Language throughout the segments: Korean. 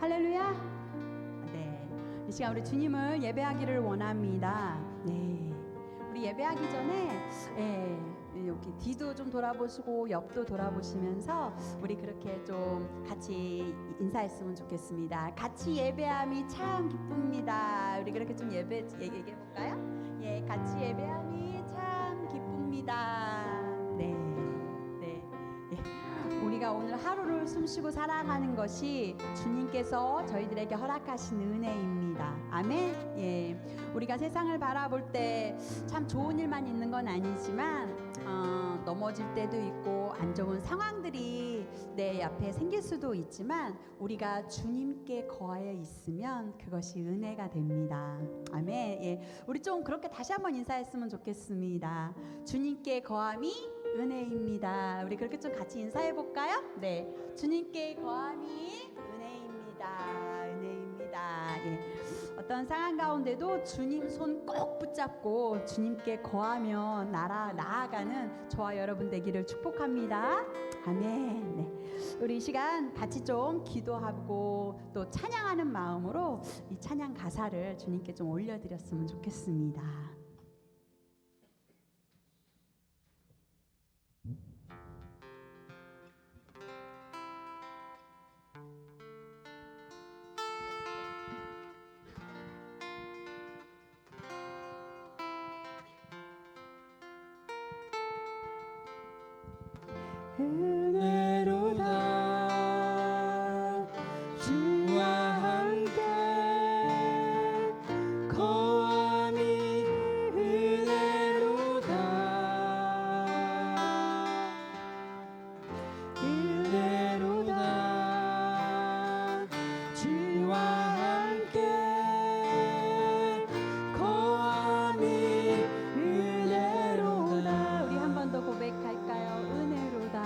할렐루야. 네, 이 시간 우리 주님을 예배하기를 원합니다. 네, 우리 예배하기 전에 이렇게 뒤도 좀 돌아보시고 옆도 돌아보시면서 우리 그렇게 좀 같이 인사했으면 좋겠습니다. 같이 예배함이 참 기쁩니다. 우리 그렇게 좀 얘기해 볼까요? 예, 같이 예배함이 참 기쁩니다. 네, 네. 우리가 오늘 하루를 숨쉬고 살아가는 것이 주님께서 저희들에게 허락하신 은혜입니다. 아멘. 예, 우리가 세상을 바라볼 때 참 좋은 일만 있는 건 아니지만 넘어질 때도 있고 안 좋은 상황들이 내 앞에 생길 수도 있지만 우리가 주님께 거하여 있으면 그것이 은혜가 됩니다. 아멘. 예, 우리 좀 그렇게 다시 한번 인사했으면 좋겠습니다. 주님께 거함이 은혜입니다. 우리 그렇게 좀 같이 인사해 볼까요? 네, 주님께 거함이 은혜입니다. 은혜입니다. 예. 어떤 상황 가운데도 주님 손 꼭 붙잡고 주님께 거하며 나아가는 저와 여러분 되기를 축복합니다. 아멘. 네. 우리 이 시간 같이 좀 기도하고 또 찬양하는 마음으로 이 찬양 가사를 주님께 좀 올려드렸으면 좋겠습니다. 은혜로다 주와 함께 거함이 은혜로다 은혜로다 주와 함께 거함이 은혜로다. 우리 한 번 더 고백할까요? 은혜로다.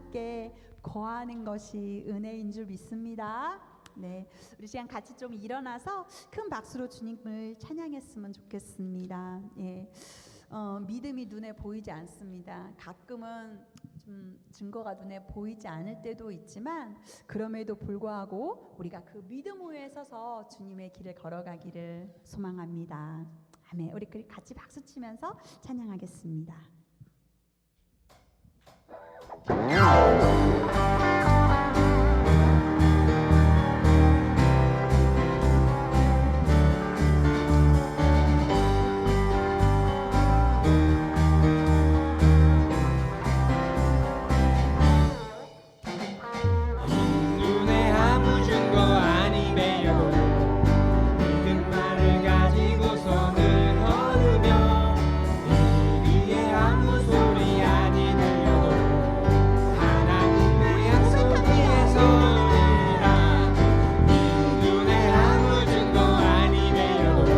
함께 거하는 것이 은혜인 줄 믿습니다. 네, 우리 시간 같이 좀 일어나서 큰 박수로 주님을 찬양했으면 좋겠습니다. 예, 믿음이 눈에 보이지 않습니다. 가끔은 좀 증거가 눈에 보이지 않을 때도 있지만 그럼에도 불구하고 우리가 그 믿음 위에 서서 주님의 길을 걸어가기를 소망합니다. 아멘. 우리 같이 박수 치면서 찬양하겠습니다. 눈에 아무 증거 아니매여도 믿음만을 가지고 손을 걸으며 이 위에 아무 소리 아니 들려도 하나님의 약속 위에 서리라. 눈에 아무 증거 아니매여도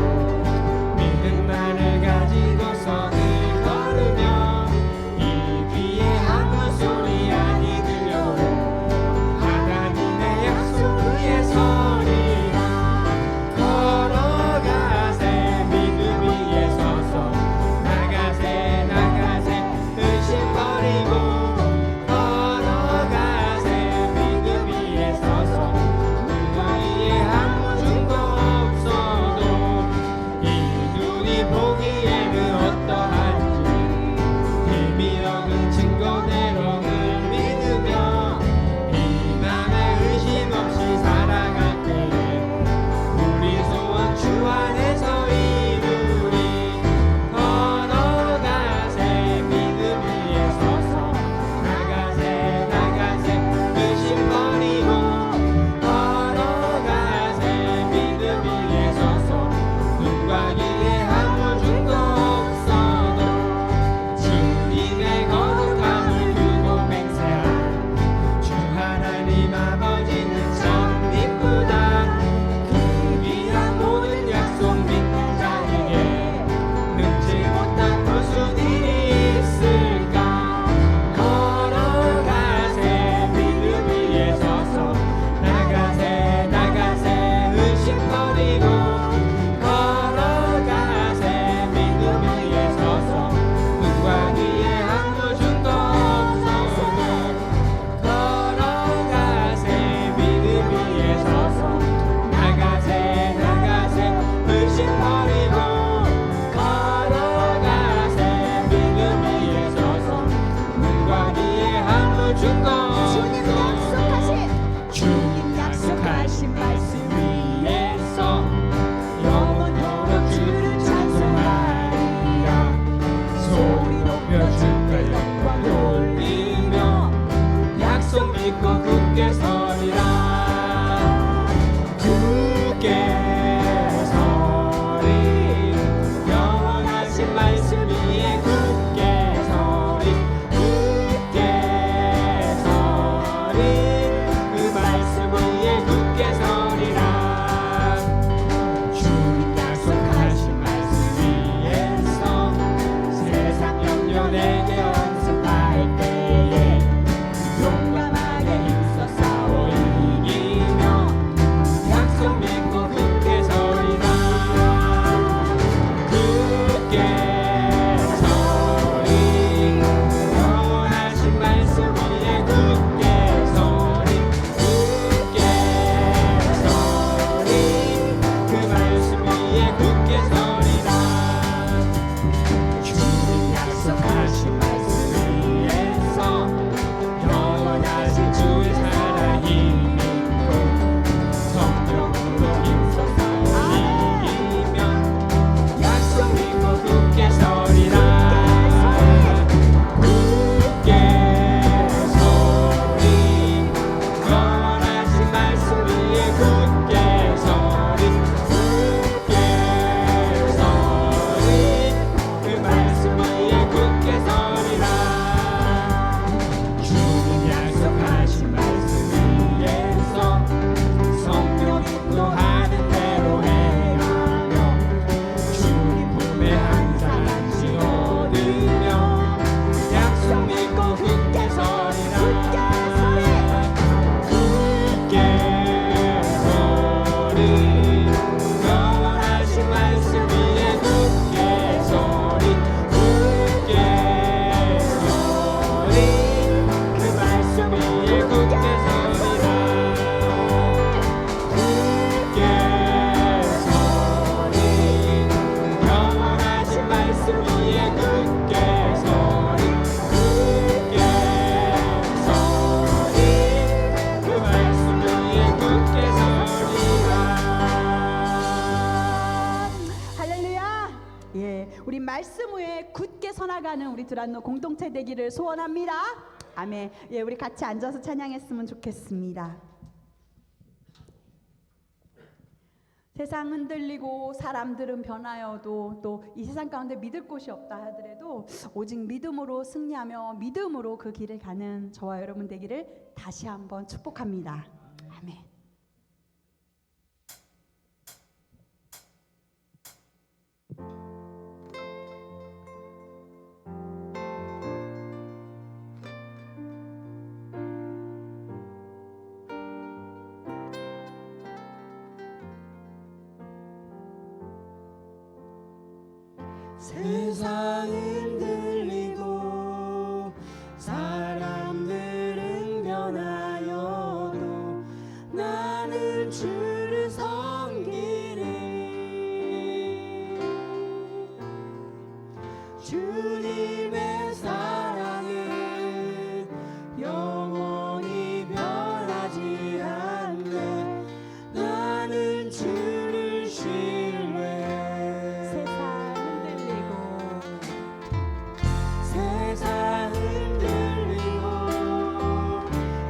믿음만을 가지고 손을 걸으며 이 위에 아무 소리 아니 들려도 하나님의 약속 위에 서리라. 걸어가세 믿음 위에 서서 나가세 나가세 의심 버리고 걸어가세 믿음 위에 서서 누가 위에 아무 증거 없어도 이 눈이 보기에는 어떠한지 힘이 적은 증거대로를 믿으며 이 맘에 의심 없이 살아갈 때에 우리 소원 주 안에서 이루리. 걸어가세 믿음 위에 서서 나가세 나가세 의심 버리고 걸어가세 믿음 위에 서서 눈과 귀에 아무 증거 없어도 주님의 거룩함을 두고 맹세한 주 하나님 아버지는 참 이쁘다. 그 귀한 모든 약속 믿는 자에게 능치 못한 무슨 일이 있을까. 걸어가세 믿음 위에 서서 나가세 나가세 의심 버리고 걸어가세 믿음 위에 서서 눈과 귀에 아무 증거 없어도 걸어가세 믿음 위에 서서 나가세 나가세 의심 버리고 걸어가세 믿음 위에 서서 눈과 귀에 아무 증거 주님 약속하신 주님 약속하신 말씀 위에서 영원토록 주를 찬송하리라. 소리 높여 주께 영광 돌리며 약속 믿고 굳게 서리라. 굳게 서리 영원하신 말씀 위에 굳게 서리 굳게 서리 그 말씀 위에 굳게 서리라. 주님 약속하신 말씀 위에서 세상 염려 내게 언습할 때에 용감하게 힘써 싸워 이기 서나가는 우리 두란노 공동체 되기를 소원합니다. 아멘. 예, 우리 같이 앉아서 찬양했으면 좋겠습니다. 세상 흔들리고 사람들은 변하여도 또 이 세상 가운데 믿을 곳이 없다 하더라도 오직 믿음으로 승리하며 믿음으로 그 길을 가는 저와 여러분 되기를 다시 한번 축복합니다. 아멘. 세상은 들리고 사람들은 변하여도 나는 주를 섬기리. 주님의 사랑은 영원히 변하지 않네. 나는 주를 신뢰. 세상 흔들리고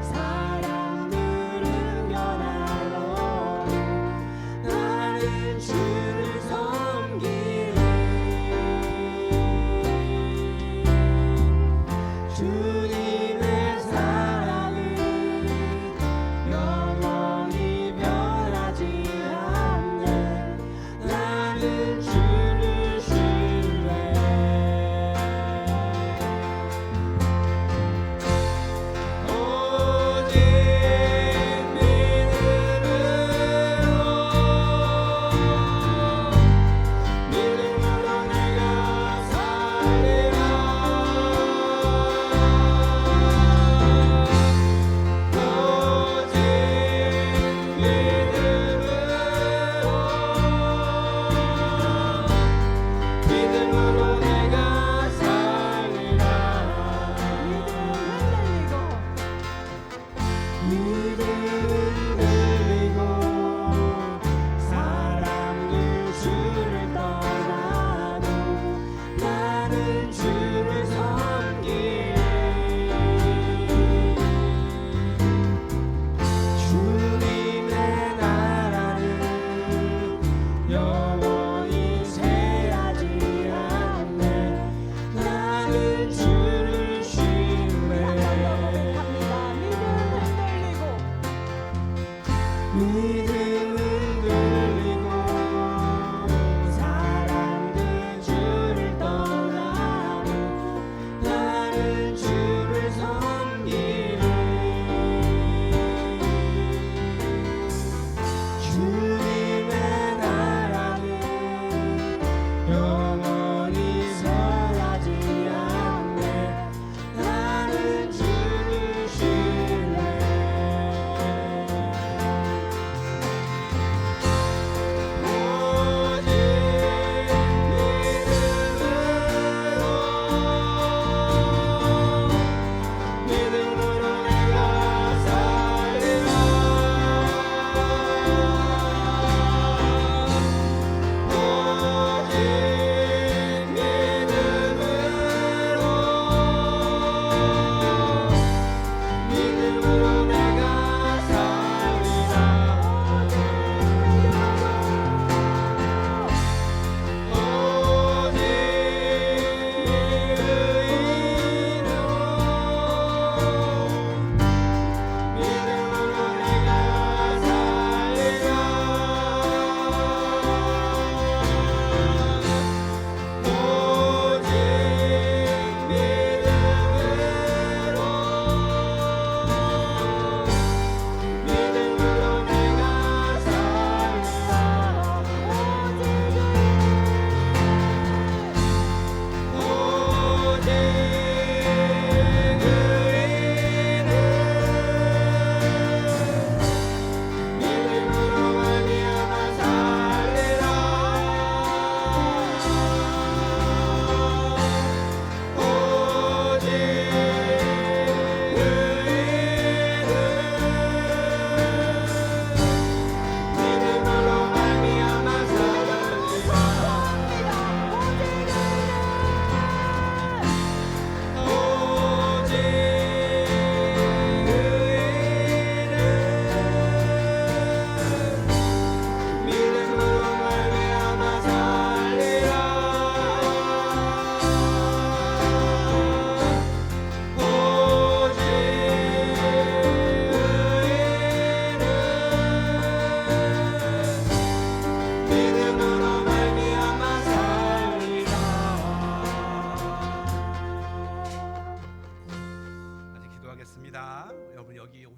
사람들은 변하여도 나는 주를 섬기리. 주님의 사랑은 영원히 변하지 않네. 나는 주를 신뢰.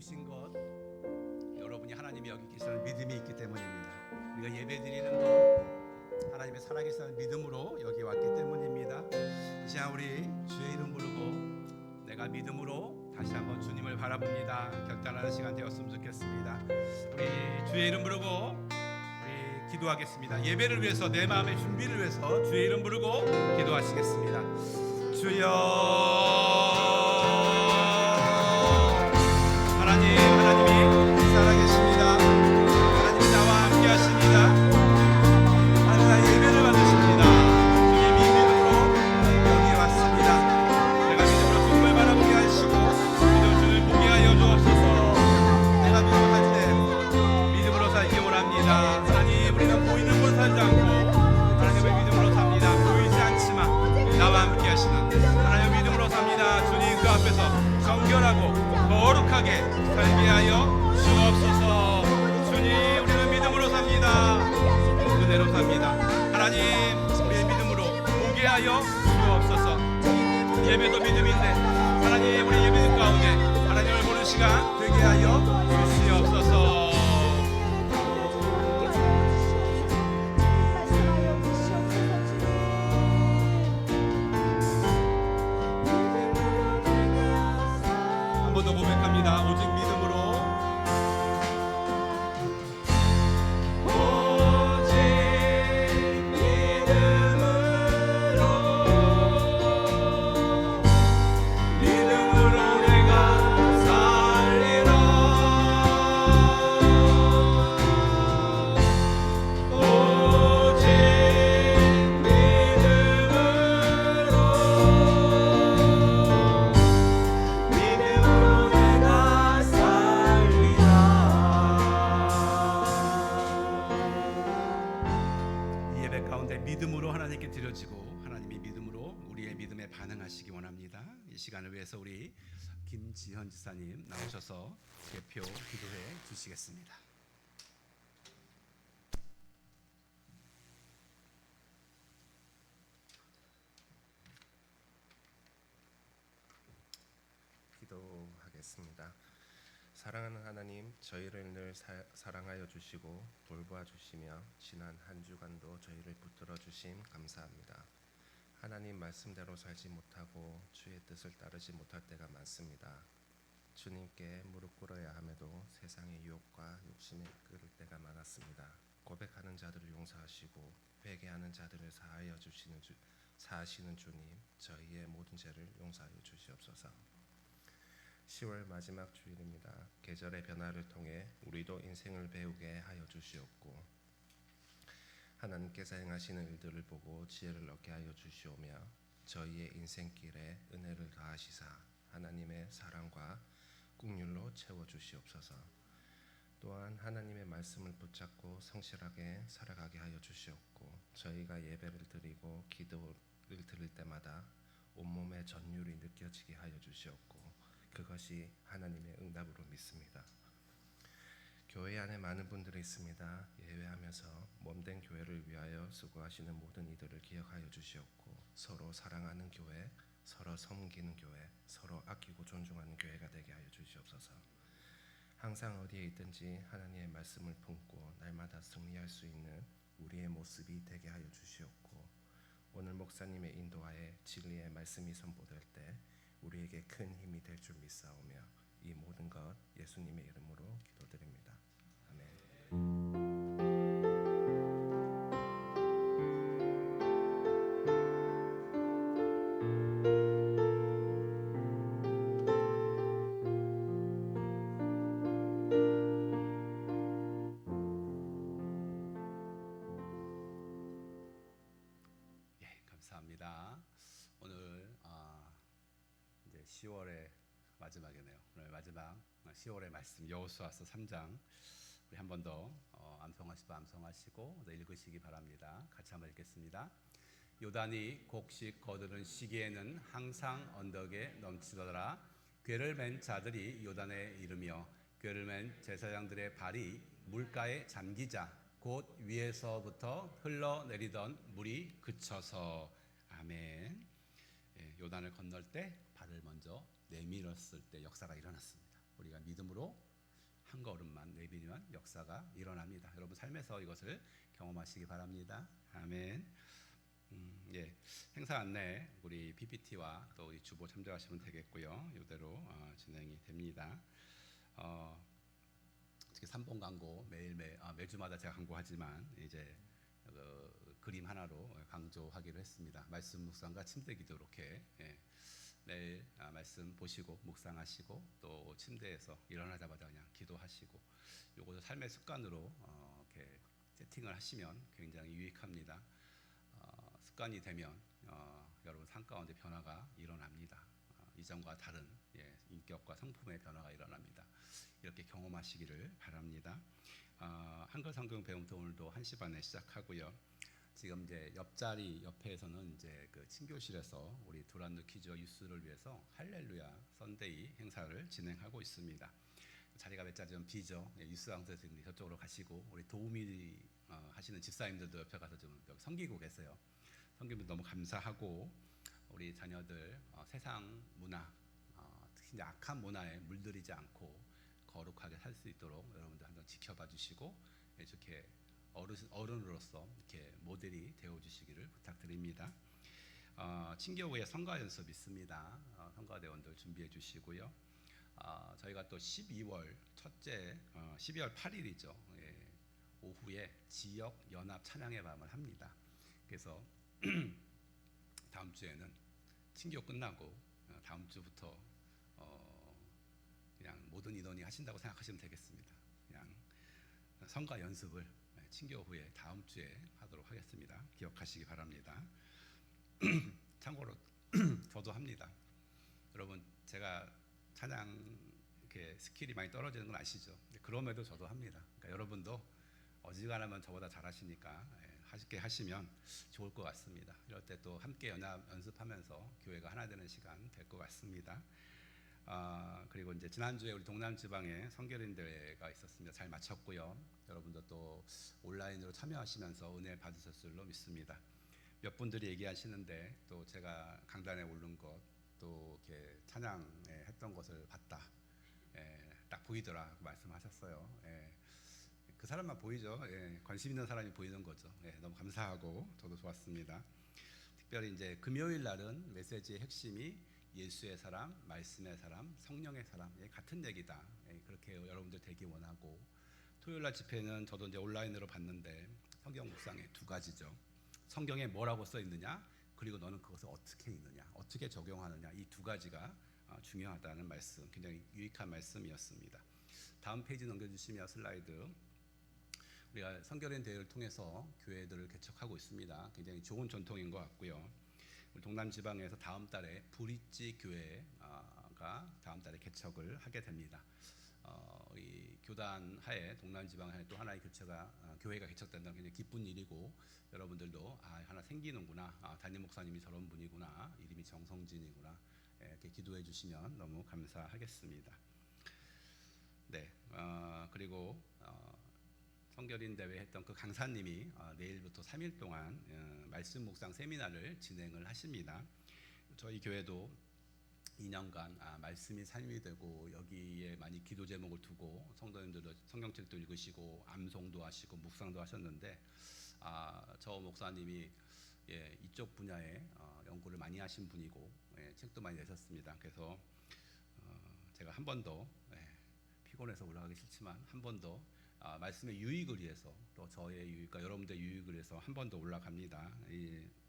오신 것 여러분이 하나님이 여기 계시다는 믿음이 있기 때문입니다. 우리가 예배 드리는 것 하나님의 살아계시다는 믿음으로 여기 왔기 때문입니다. 이 시간 우리 주의 이름 부르고 내가 믿음으로 다시 한번 주님을 바라봅니다. 결단하는 시간 되었으면 좋겠습니다. 우리 주의 이름 부르고 우리 기도하겠습니다. 예배를 위해서 내 마음의 준비를 위해서 주의 이름 부르고 기도하시겠습니다. 주여 하나님이 살아계십니다. 하나님이 나와 함께 하십니다. 하나님 나의 예배를 받으십니다. 주의 믿음으로 여기에 왔습니다. 내가 믿음으로 주님을 바라보게 하시고 믿음으로 주님을 보게 하여 주옵소서. 내가 믿음할 때 믿음으로 살기 원합니다. 하나님 우리는 보이는 걸 살지 않고 하나님의 믿음으로 삽니다. 보이지 않지만 나와 함께 하시는 하나님의 믿음으로 삽니다. 주님 그 앞에서 정결하고 거룩하게 살게 하여 주옵소서. 주님 우리는 믿음으로 삽니다. 그대로 삽니다. 하나님 우리의 믿음으로 보게 하여 주옵소서. 예배도 믿음인데 하나님 우리 예배 가운데 하나님을 보는 시간 되게 하여 주시옵소서. 고백합니다. 오직 믿음으로 오직 믿음으로 내가 살리라. 오직 믿음으로 하나님께 드려지고 하나님이 믿음으로 우리의 믿음에 반응하시기 원합니다. 이 시간을 위해서 우리 김지현 지사님 나오셔서 대표 기도해 주시겠습니다. 기도하겠습니다. 사랑하는 하나님, 저희를 늘 사랑하여 주시고 돌보아 주시며 지난 한 주간도 저희를 붙들어 주심 감사합니다. 하나님 말씀대로 살지 못하고 주의 뜻을 따르지 못할 때가 많습니다. 주님께 무릎 꿇어야 함에도 세상의 유혹과 욕심에 이끌릴 때가 많았습니다. 고백하는 자들을 용서하시고 회개하는 자들을 사하시는 주님, 저희의 모든 죄를 용서하여 주시옵소서. 10월 마지막 주일입니다. 계절의 변화를 통해 우리도 인생을 배우게 하여 주시옵고 하나님께서 행하시는 일들을 보고 지혜를 얻게 하여 주시오며 저희의 인생길에 은혜를 더하시사 하나님의 사랑과 긍휼로 채워 주시옵소서. 또한 하나님의 말씀을 붙잡고 성실하게 살아가게 하여 주시옵고 저희가 예배를 드리고 기도를 드릴 때마다 온몸의 전율이 느껴지게 하여 주시옵고 그것이 하나님의 응답으로 믿습니다. 교회 안에 많은 분들이 있습니다. 예배하면서 몸된 교회를 위하여 수고하시는 모든 이들을 기억하여 주시옵고 서로 사랑하는 교회, 서로 섬기는 교회, 서로 아끼고 존중하는 교회가 되게 하여 주시옵소서. 항상 어디에 있든지 하나님의 말씀을 품고 날마다 승리할 수 있는 우리의 모습이 되게 하여 주시옵고 오늘 목사님의 인도하에 진리의 말씀이 선포될 때 우리에게 큰 힘이 될 줄 믿사오며 이 모든 것 예수님의 이름으로 기도드립니다. 아멘. 감사합니다. 오늘 이제 10월의 마지막이네요. 오늘 마지막 10월의 말씀 여호수아서 3장 우리 한 번 더 암송하시고 읽으시기 바랍니다. 같이 한번 읽겠습니다. 요단이 곡식 거두는 시기에는 항상 언덕에 넘치더라. 궤를 맨 자들이 요단에 이르며 궤를 맨 제사장들의 발이 물가에 잠기자 곧 위에서부터 흘러내리던 물이 그쳐서 아멘. 요단을 건널 때 발을 먼저 내밀었을 때 역사가 일어났습니다. 우리가 믿음으로 한 걸음만 내비면 역사가 일어납니다. 여러분 삶에서 이것을 경험하시기 바랍니다. 아멘. 예, 행사 안내 우리 PPT와 또 우리 주보 참조하시면 되겠고요. 이대로 진행이 됩니다. 특히 3번 광고 매주마다 제가 광고하지만 이제 그림 하나로 강조하기로 했습니다. 말씀 묵상과 침대 기도 이렇게 매일 말씀 보시고 묵상하시고 또 침대에서 일어나자마자 그냥 기도하시고 요것을 삶의 습관으로 이렇게 세팅을 하시면 굉장히 유익합니다. 습관이 되면 여러분 삶 가운데 변화가 일어납니다. 이전과 다른 인격과 성품의 변화가 일어납니다. 이렇게 경험하시기를 바랍니다. 한글 성경 배움도 오늘도 1시 반에 시작하고요. 지금 이제 옆자리 옆에서는 이제 그 친교실에서 우리 두란노 키즈와 유스를 위해서 할렐루야 선데이 행사를 진행하고 있습니다. 자리가 몇 자리 좀 비죠. 유스 강사님들이 저쪽으로 가시고 우리 도우미 하시는 집사님들도 옆에 가서 좀 섬기고 계세요. 섬기면 너무 감사하고 우리 자녀들 세상 문화, 특히 이제 악한 문화에 물들이지 않고 거룩하게 살 수 있도록 여러분들 한번 지켜봐 주시고 이렇게 어른으로서 이렇게 모델이 되어 주시기를 부탁드립니다. 친교회의 성가 연습 있습니다. 성가 대원들 준비해 주시고요. 저희가 또 12월 첫째 12월 8일이죠. 오후에 지역 연합 찬양의 밤을 합니다. 그래서 다음 주에는 친교 끝나고 다음 주부터 그냥 모든 인원이 하신다고 생각하시면 되겠습니다. 그냥 성가 연습을 친교 후에 다음 주에 하도록 하겠습니다. 기억하시기 바랍니다. 참고로 저도 합니다. 여러분 제가 찬양 이렇게 스킬이 많이 떨어지는 건 아시죠? 그럼에도 저도 합니다. 그러니까 여러분도 어지간하면 저보다 잘하시니까 하시게 하시면 좋을 것 같습니다. 이럴 때 또 함께 연습하면서 교회가 하나 되는 시간 될 것 같습니다. 그리고 이제 지난주에 우리 동남 지방에 성결인 대회가 있었습니다. 잘 마쳤고요. 여러분도 또 온라인으로 참여하시면서 은혜 받으셨을 줄로 믿습니다. 몇 분들이 얘기하시는데 또 제가 강단에 오른 것 또 이렇게 찬양에 했던 것을 봤다. 딱 보이더라 말씀하셨어요. 그 사람만 보이죠. 관심 있는 사람이 보이는 거죠. 너무 감사하고 저도 좋았습니다. 특별히 이제 금요일 날은 메시지의 핵심이 예수의 사람, 말씀의 사람, 성령의 사람 같은 얘기다. 그렇게 여러분들 되기 원하고 토요일 날 집회는 저도 이제 온라인으로 봤는데 성경 묵상의 두 가지죠. 성경에 뭐라고 써 있느냐, 그리고 너는 그것을 어떻게 읽느냐, 어떻게 적용하느냐 이 두 가지가 중요하다는 말씀, 굉장히 유익한 말씀이었습니다. 다음 페이지 넘겨주시면 슬라이드. 우리가 성결인 대회를 통해서 교회들을 개척하고 있습니다. 굉장히 좋은 전통인 것 같고요. 우리 동남 지방에서 다음 달에 브릿지 교회가 다음 달에 개척을 하게 됩니다. 이 교단 하에 동남 지방 하에 또 하나의 교회가 개척된다는 굉장히 기쁜 일이고 여러분들도 하나 생기는구나, 담임 목사님이 저런 분이구나, 이름이 정성진이구나 이렇게 기도해 주시면 너무 감사하겠습니다. 네, 그리고 성결인 대회 했던 그 강사님이 내일부터 3일 동안 말씀 묵상 세미나를 진행을 하십니다. 저희 교회도 2년간 말씀이 삶이 되고 여기에 많이 기도 제목을 두고 성도님들도 성경책도 읽으시고 암송도 하시고 묵상도 하셨는데 저 목사님이 이쪽 분야에 연구를 많이 하신 분이고 책도 많이 내셨습니다. 그래서 제가 한 번 더 피곤해서 올라가기 싫지만 한 번 더 말씀의 유익을 위해서 또 저의 유익과 여러분들의 유익을 위해서 한 번 더 올라갑니다.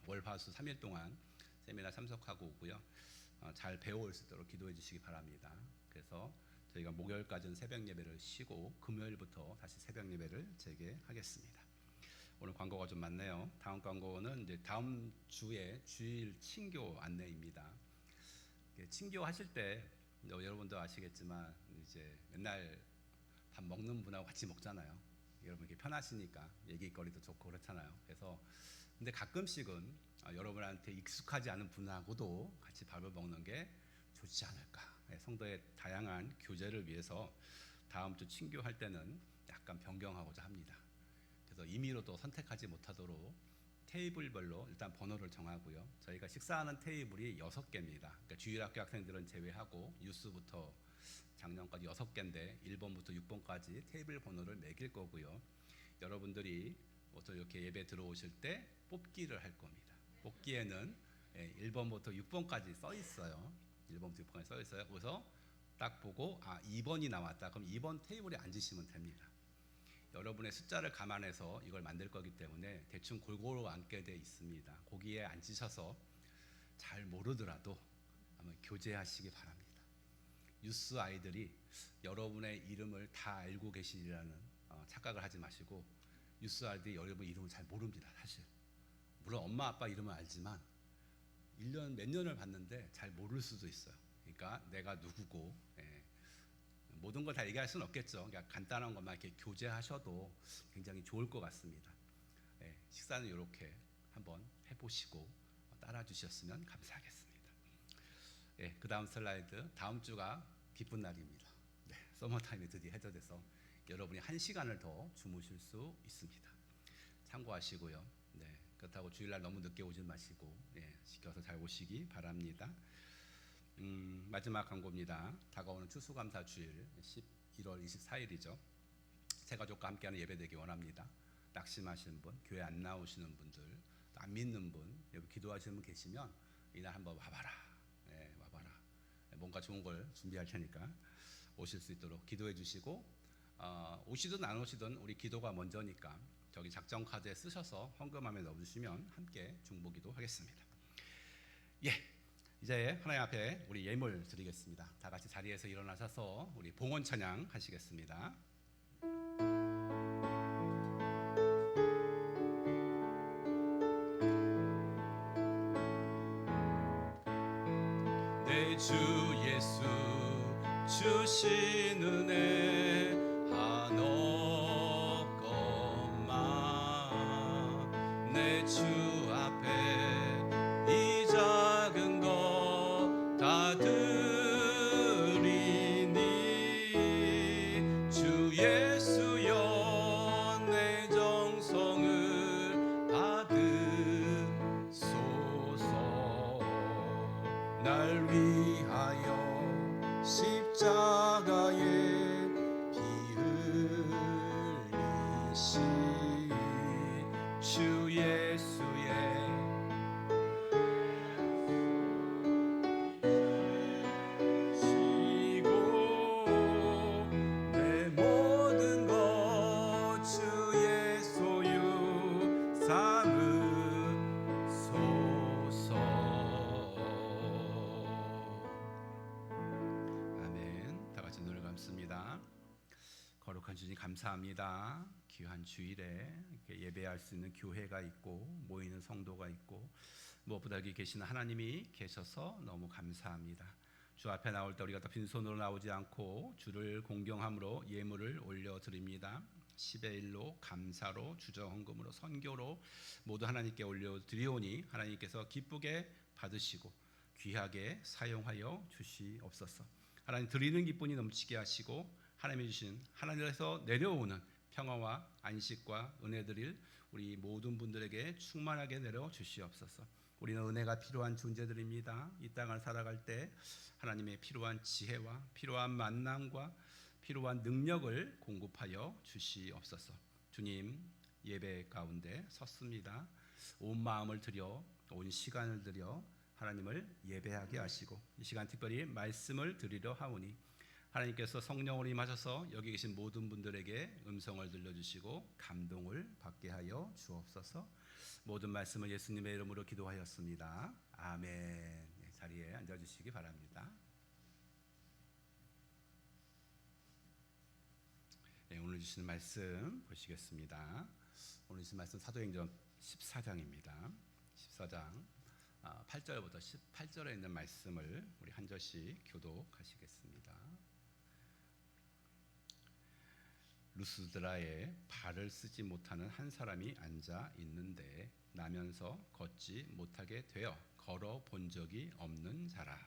월화수 3일 동안 세미나 참석하고 오고요. 잘 배워올 수 있도록 기도해 주시기 바랍니다. 그래서 저희가 목요일까지는 새벽 예배를 쉬고 금요일부터 다시 새벽 예배를 재개하겠습니다. 오늘 광고가 좀 많네요. 다음 광고는 이제 다음 주에 주일 친교 안내입니다. 친교 하실 때 여러분도 아시겠지만 이제 맨날 밥 먹는 분하고 같이 먹잖아요. 여러분 이렇게 편하시니까 얘기거리도 좋고 그렇잖아요. 그래서 근데 가끔씩은 여러분한테 익숙하지 않은 분하고도 같이 밥을 먹는 게 좋지 않을까. 성도의 다양한 교제를 위해서 다음 주 친교할 때는 약간 변경하고자 합니다. 그래서 임의로도 선택하지 못하도록 테이블별로 일단 번호를 정하고요. 저희가 식사하는 테이블이 6개입니다. 그러니까 주일학교 학생들은 제외하고 유스부터 작년까지 6개인데 1번부터 6번까지 테이블 번호를 매길 거고요. 여러분들이 또 이렇게 예배 들어오실 때 뽑기를 할 겁니다. 뽑기에는 1번부터 6번까지 써 있어요. 1번부터 6번까지 써 있어요. 그래서 딱 보고 2번이 나왔다. 그럼 2번 테이블에 앉으시면 됩니다. 여러분의 숫자를 감안해서 이걸 만들 거기 때문에 대충 골고루 앉게 돼 있습니다. 거기에 앉으셔서 잘 모르더라도 한번 교제하시기 바랍니다. 유스 아이들이 여러분의 이름을 다 알고 계시리라는 착각을 하지 마시고, 유스 아이들이 여러분 이름을 잘 모릅니다. 사실 물론 엄마 아빠 이름은 알지만 1년 몇 년을 봤는데 잘 모를 수도 있어요. 그러니까 내가 누구고 모든 걸 다 얘기할 수는 없겠죠. 그러니까 간단한 것만 이렇게 교제하셔도 굉장히 좋을 것 같습니다. 식사는 이렇게 한번 해보시고 따라 주셨으면 감사하겠습니다. 그 다음 슬라이드. 다음 주가 기쁜 날입니다. 서머타임이 드디어 해저돼서 여러분이 1시간을 더 주무실 수 있습니다. 참고하시고요. 그렇다고 주일날 너무 늦게 오지 마시고 시켜서 잘 오시기 바랍니다. 마지막 광고입니다. 다가오는 추수감사 주일 11월 24일이죠. 새 가족과 함께하는 예배 되기 원합니다. 낙심하시는 분, 교회 안 나오시는 분들, 안 믿는 분, 여기 기도하시는 분 계시면 이날 한번 와봐라. 와봐라. 뭔가 좋은 걸 준비할 테니까 오실 수 있도록 기도해 주시고, 오시든 안 오시든 우리 기도가 먼저니까 저기 작정 카드에 쓰셔서 헌금함에 넣어주시면 함께 중보기도 하겠습니다. 이제 하나님 앞에 우리 예물 드리겠습니다. 다 같이 자리에서 일어나셔서 우리 봉헌 찬양 하시겠습니다. 내 주 예수 주신 은혜 한없건만 내 주 앞에 이 작은 것 다 드리니 주 예수여 내 정성을 받으소서. 날 위하여 십자가에 피 흘리신 주 예수의 시고 내 모든 것 주의 소유 삼으소서. 아멘. 다 같이 눈을 감습니다. 거룩한 주님 감사합니다. 귀한 주일에 이렇게 예배할 수 있는 교회가 있고 모이는 성도가 있고 무엇보다 여기 계시는 하나님이 계셔서 너무 감사합니다. 주 앞에 나올 때 우리가 다 빈손으로 나오지 않고 주를 공경함으로 예물을 올려드립니다. 10의 1로 감사로 주정헌금으로 선교로 모두 하나님께 올려드리오니 하나님께서 기쁘게 받으시고 귀하게 사용하여 주시옵소서. 하나님 드리는 기쁨이 넘치게 하시고 하나님이 주신 하나님에서 내려오는 평화와 안식과 은혜들을 우리 모든 분들에게 충만하게 내려 주시옵소서. 우리는 은혜가 필요한 존재들입니다. 이 땅을 살아갈 때 하나님의 필요한 지혜와 필요한 만남과 필요한 능력을 공급하여 주시옵소서. 주님, 예배 가운데 섰습니다. 온 마음을 들여 온 시간을 들여 하나님을 예배하게 하시고 이 시간 특별히 말씀을 드리려 하오니 하나님께서 성령으로 임하셔서 여기 계신 모든 분들에게 음성을 들려주시고 감동을 받게 하여 주옵소서. 모든 말씀을 예수님의 이름으로 기도하였습니다. 아멘. 자리에 앉아주시기 바랍니다. 오늘 주시는 말씀 보시겠습니다. 오늘 주시는 말씀 사도행전 14장입니다. 14장 8절부터 18절에 있는 말씀을 우리 한 절씩 교독하시겠습니다. 루스드라에 발을 쓰지 못하는 한 사람이 앉아 있는데 나면서 걷지 못하게 되어 걸어 본 적이 없는 자라.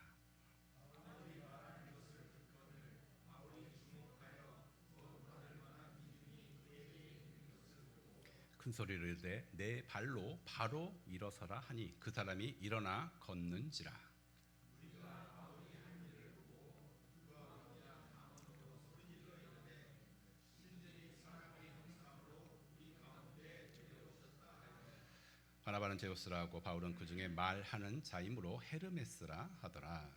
큰 소리를 내 발로 바로 일어서라 하니 그 사람이 일어나 걷는지라. 바나바는 제우스라고 바울은 그 중에 말하는 자이므로 헤르메스라 하더라.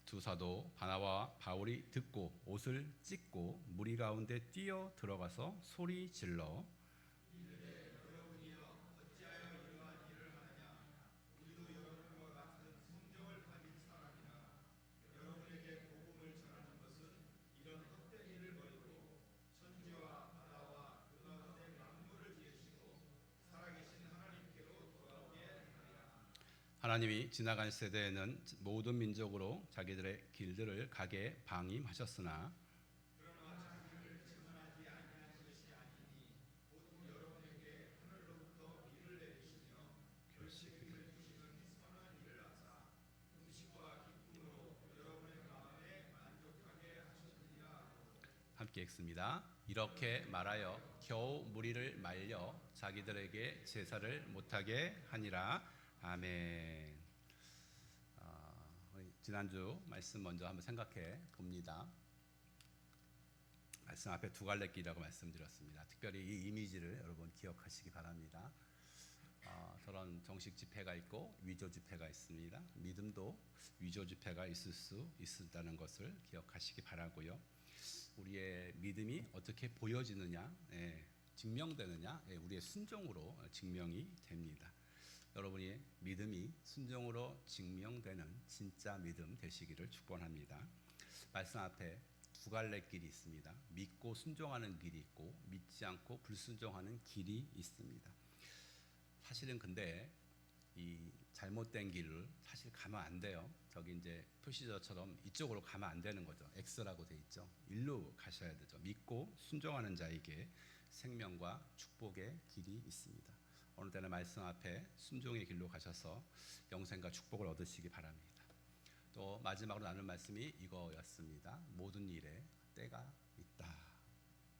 두 사도 바나바와 바울이 듣고 옷을 찢고 무리 가운데 뛰어 들어가서 소리 질러 하나님이 지나간 세대에는 모든 민족으로 자기들의 길들을 가게 방임하셨으나 함께 읽습니다. 이렇게 말하여 겨우 무리를 말려 자기들에게 제사를 못하게 하니라. 아멘. 지난주 말씀 먼저 한번 생각해 봅니다. 말씀 앞에 두 갈래 길이라고 말씀드렸습니다. 특별히 이 이미지를 여러분 기억하시기 바랍니다. 저런 정식 집회가 있고 위조 집회가 있습니다. 믿음도 위조 집회가 있을 수 있다는 것을 기억하시기 바라고요. 우리의 믿음이 어떻게 보여지느냐, 증명되느냐, 우리의 순종으로 증명이 됩니다. 여러분의 믿음이 순종으로 증명되는 진짜 믿음 되시기를 축원합니다. 말씀 앞에 두 갈래 길이 있습니다. 믿고 순종하는 길이 있고 믿지 않고 불순종하는 길이 있습니다. 사실은 근데 이 잘못된 길을 사실 가면 안 돼요. 저기 이제 표시저처럼 이쪽으로 가면 안 되는 거죠. X라고 돼 있죠. 일로 가셔야 되죠. 믿고 순종하는 자에게 생명과 축복의 길이 있습니다. 어느 때는 말씀 앞에 순종의 길로 가셔서 영생과 축복을 얻으시기 바랍니다. 또 마지막으로 나눌 말씀이 이거였습니다. 모든 일에 때가 있다.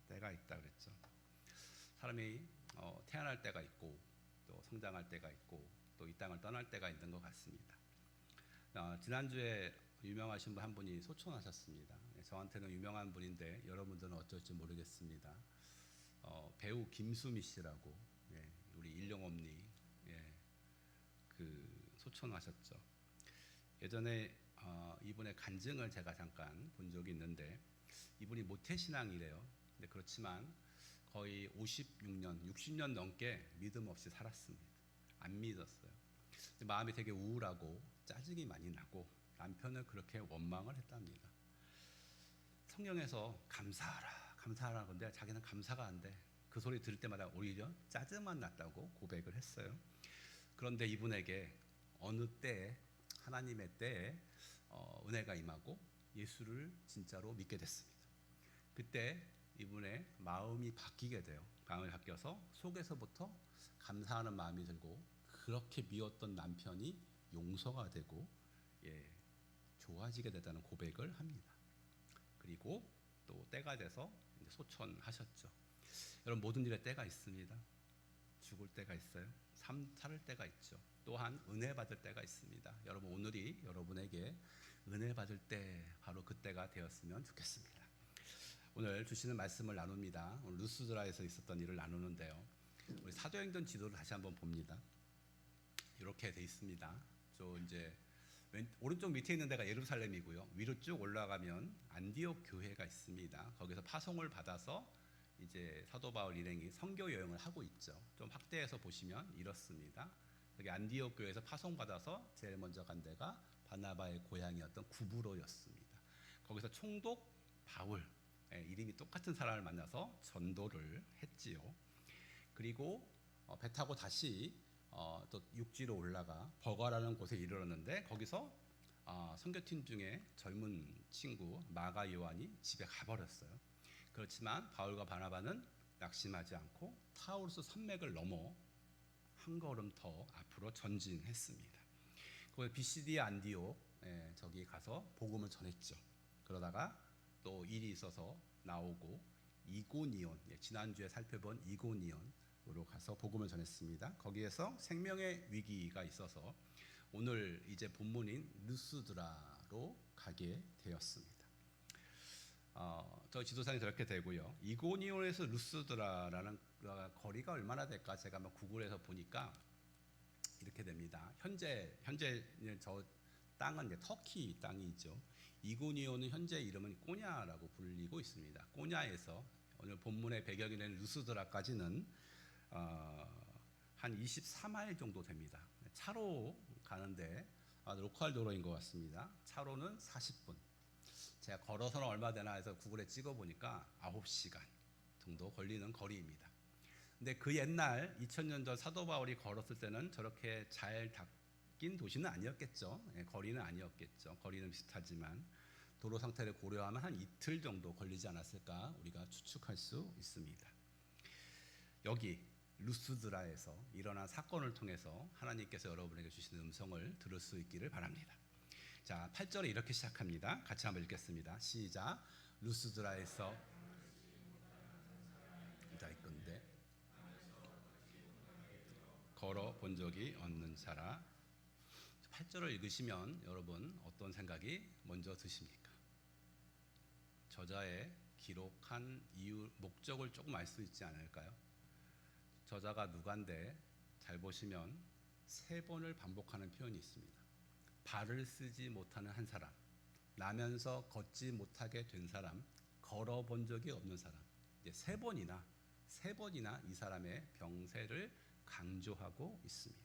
때가 있다 그랬죠. 사람이 태어날 때가 있고 또 성장할 때가 있고 또 이 땅을 떠날 때가 있는 것 같습니다. 지난주에 유명하신 분 한 분이 소천하셨습니다. 저한테는 유명한 분인데 여러분들은 어쩔지 모르겠습니다. 배우 김수미 씨라고 우리 일용엄니 그 소천하셨죠. 예전에 이분의 간증을 제가 잠깐 본 적이 있는데 이분이 모태신앙이래요. 근데 그렇지만 거의 56년, 60년 넘게 믿음 없이 살았습니다. 안 믿었어요. 마음이 되게 우울하고 짜증이 많이 나고 남편을 그렇게 원망을 했답니다. 성경에서 감사하라, 감사하라 근데 자기는 감사가 안 돼. 그 소리 들을 때마다 오히려 짜증만 났다고 고백을 했어요. 그런데 이분에게 어느 때에 하나님의 때에 은혜가 임하고 예수를 진짜로 믿게 됐습니다. 그때 이분의 마음이 바뀌게 돼요. 마음이 바뀌어서 속에서부터 감사하는 마음이 들고 그렇게 미웠던 남편이 용서가 되고 좋아지게 됐다는 고백을 합니다. 그리고 또 때가 돼서 소천하셨죠. 여러분 모든 일에 때가 있습니다. 죽을 때가 있어요. 살을 때가 있죠. 또한 은혜 받을 때가 있습니다. 여러분 오늘이 여러분에게 은혜 받을 때 바로 그때가 되었으면 좋겠습니다. 오늘 주시는 말씀을 나눕니다. 오늘 루스드라에서 있었던 일을 나누는데요. 우리 사도행전 지도를 다시 한번 봅니다. 이렇게 돼 있습니다. 저 이제 오른쪽 밑에 있는 데가 예루살렘이고요. 위로 쭉 올라가면 안디옥 교회가 있습니다. 거기서 파송을 받아서 이제 사도 바울 일행이 선교 여행을 하고 있죠. 좀 확대해서 보시면 이렇습니다. 여기 안디옥 교회에서 파송 받아서 제일 먼저 간 데가 바나바의 고향이었던 구브로였습니다. 거기서 총독 바울 이름이 똑같은 사람을 만나서 전도를 했지요. 그리고 배 타고 다시 또 육지로 올라가 버가라는 곳에 이르렀는데 거기서 선교팀 중에 젊은 친구 마가 요한이 집에 가버렸어요. 그렇지만 바울과 바나바는 낙심하지 않고 타우루스 산맥을 넘어 한 걸음 더 앞으로 전진했습니다. 거기 비시디아 안디옥 저기 가서 복음을 전했죠. 그러다가 또 일이 있어서 나오고 이고니온 지난주에 살펴본 이고니온으로 가서 복음을 전했습니다. 거기에서 생명의 위기가 있어서 오늘 이제 본문인 루스드라 루스드라로 가게 되었습니다. 저 지도상에 저렇게 되고요. 이고니온에서 루스드라라는 거리가 얼마나 될까 제가 한번 구글에서 보니까 이렇게 됩니다. 현재 저 땅은 이제 터키 땅이죠. 이고니온은 현재 이름은 꼬냐라고 불리고 있습니다. 꼬냐에서 오늘 본문의 배경이 되는 루스드라까지는 한 24마일 정도 됩니다. 차로 가는데 로컬 도로인 것 같습니다. 차로는 40분. 제가 걸어서는 얼마 되나 해서 구글에 찍어보니까 9시간 정도 걸리는 거리입니다. 근데 그 옛날 2000년 전 사도 바울이 걸었을 때는 저렇게 잘 닦인 도시는 아니었겠죠. 거리는 아니었겠죠. 거리는 비슷하지만 도로 상태를 고려하면 한 이틀 정도 걸리지 않았을까 우리가 추측할 수 있습니다. 여기 루스드라에서 일어난 사건을 통해서 하나님께서 여러분에게 주시는 음성을 들을 수 있기를 바랍니다. 자, 8절에 이렇게 시작합니다. 같이 한번 읽겠습니다. 시작. 루스드라에서 건데 걸어 본 적이 없는 자라. 8절을 읽으시면 여러분 어떤 생각이 먼저 드십니까? 저자의 기록한 이유 목적을 조금 알 수 있지 않을까요? 저자가 누간데 잘 보시면 3번을 반복하는 표현이 있습니다. 발을 쓰지 못하는 한 사람, 나면서 걷지 못하게 된 사람, 걸어본 적이 없는 사람. 이제 3번이나 이 사람의 병세를 강조하고 있습니다.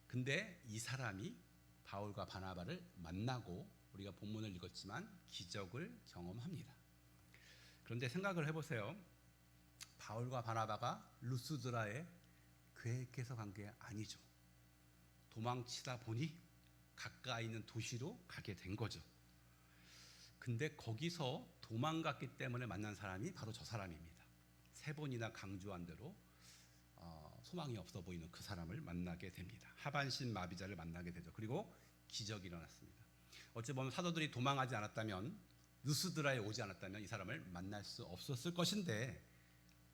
근데 이 사람이 바울과 바나바를 만나고 우리가 본문을 읽었지만 기적을 경험합니다. 그런데 생각을 해보세요. 바울과 바나바가 루스드라에 계획해서 간 게 아니죠. 도망치다 보니 가까이 있는 도시로 가게 된 거죠. 근데 거기서 도망갔기 때문에 만난 사람이 바로 저 사람입니다. 3번이나 강조한 대로 소망이 없어 보이는 그 사람을 만나게 됩니다. 하반신 마비자를 만나게 되죠. 그리고 기적이 일어났습니다. 어찌 보면 사도들이 도망하지 않았다면, 루스드라에 오지 않았다면 이 사람을 만날 수 없었을 것인데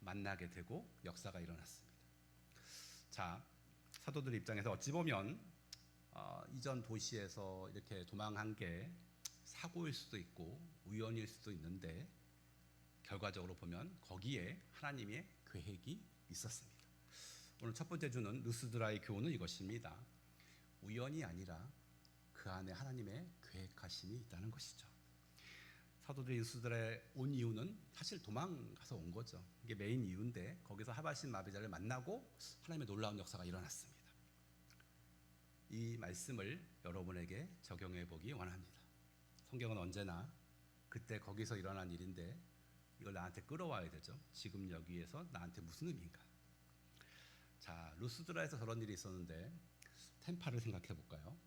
만나게 되고 역사가 일어났습니다. 자, 사도들 입장에서 어찌 보면 이전 도시에서 이렇게 도망한 게 사고일 수도 있고 우연일 수도 있는데 결과적으로 보면 거기에 하나님의 계획이 있었습니다. 오늘 첫 번째 주는 루스드라의 교훈은 이것입니다. 우연이 아니라 그 안에 하나님의 계획하심이 있다는 것이죠. 사도들이 루스드라에 온 이유는 사실 도망가서 온 거죠. 이게 메인 이유인데 거기서 하바신 마비자를 만나고 하나님의 놀라운 역사가 일어났습니다. 이 말씀을 여러분에게 적용해 보기 원합니다. 성경은 언제나 그때 거기서 일어난 일인데 이걸 나한테 끌어와야 되죠. 지금 여기에서 나한테 무슨 의미인가? 자, 루스드라에서 저런 일이 있었는데 템파를 생각해 볼까요?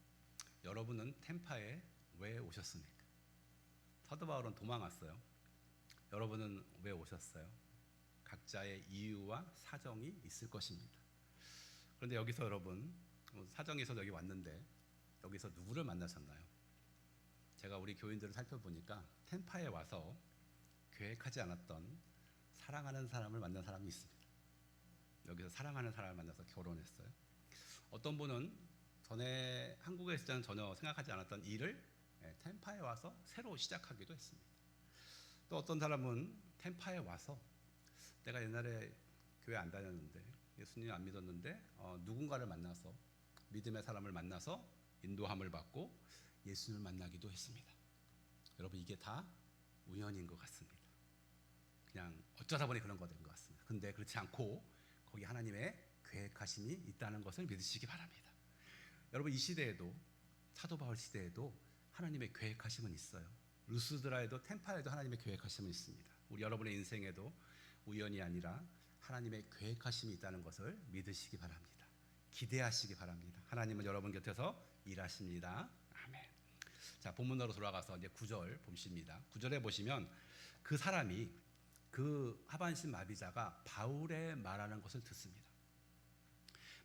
여러분은 템파에 왜 오셨습니까? 사도 바울은 도망왔어요. 여러분은 왜 오셨어요? 각자의 이유와 사정이 있을 것입니다. 그런데 여기서 여러분 사정이 있어서 여기 왔는데 여기서 누구를 만나셨나요? 제가 우리 교인들을 살펴보니까 템파에 와서 계획하지 않았던 사랑하는 사람을 만난 사람이 있습니다. 여기서 사랑하는 사람을 만나서 결혼했어요. 어떤 분은 전에 한국에 있을 때는 전혀 생각하지 않았던 일을 템파에 와서 새로 시작하기도 했습니다. 또 어떤 사람은 템파에 와서 내가 옛날에 교회 안 다녔는데 예수님 안 믿었는데 누군가를 만나서 믿음의 사람을 만나서 인도함을 받고 예수님을 만나기도 했습니다. 여러분 이게 다 우연인 것 같습니다. 그냥 어쩌다 보니 그런 거 된 것 같습니다. 근데 그렇지 않고 거기 하나님의 계획하심이 있다는 것을 믿으시기 바랍니다. 여러분 이 시대에도 사도 바울 시대에도 하나님의 계획하심은 있어요. 루스드라에도 템파에도 하나님의 계획하심은 있습니다. 우리 여러분의 인생에도 우연이 아니라 하나님의 계획하심이 있다는 것을 믿으시기 바랍니다. 기대하시기 바랍니다. 하나님은 여러분 곁에서 일하십니다. 아멘. 자, 본문으로 돌아가서 이제 9절 보십니다. 9절에 보시면 그 사람이 그 하반신 마비자가 바울의 말하는 것을 듣습니다.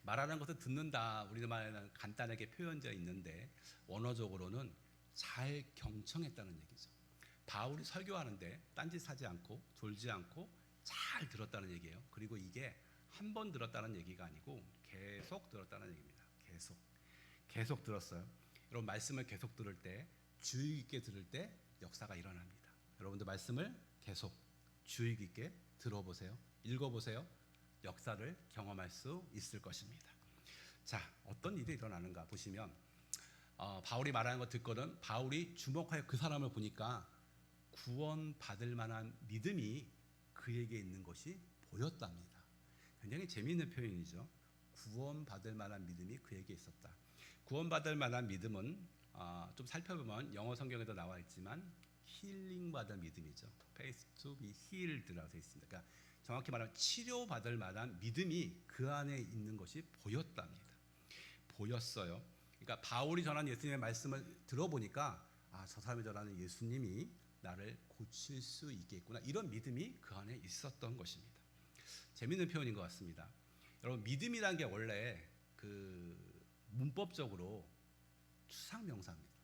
말하는 것을 듣는다 우리 말에는 간단하게 표현되어 있는데 원어적으로는 잘 경청했다는 얘기죠. 바울이 설교하는데 딴짓하지 않고 졸지 않고 잘 들었다는 얘기예요. 그리고 이게 한 번 들었다는 얘기가 아니고 계속 들었다는 얘기입니다. 계속 들었어요. 여러분 말씀을 계속 들을 때, 주의 깊게 들을 때 역사가 일어납니다. 여러분들 말씀을 계속 주의 깊게 들어보세요. 읽어보세요. 역사를 경험할 수 있을 것입니다. 자, 어떤 일이 일어나는가 보시면 바울이 말하는 거 듣거든 바울이 주목하여 그 사람을 보니까 구원받을 만한 믿음이 그에게 있는 것이 보였답니다. 굉장히 재미있는 표현이죠. 구원받을 만한 믿음이 그에게 있었다. 구원받을 만한 믿음은 좀 살펴보면 영어 성경에도 나와 있지만 힐링받을 믿음이죠. Faith to be healed라고 되어 있습니다. 그러니까 정확히 말하면 치료받을 만한 믿음이 그 안에 있는 것이 보였답니다. 보였어요. 그러니까 바울이 전한 예수님의 말씀을 들어보니까 저 사람이 전하는 예수님이 나를 고칠 수 있겠구나, 이런 믿음이 그 안에 있었던 것입니다. 재미있는 표현인 것 같습니다. 여러분 믿음이란 게 원래 그 문법적으로 추상명사입니다.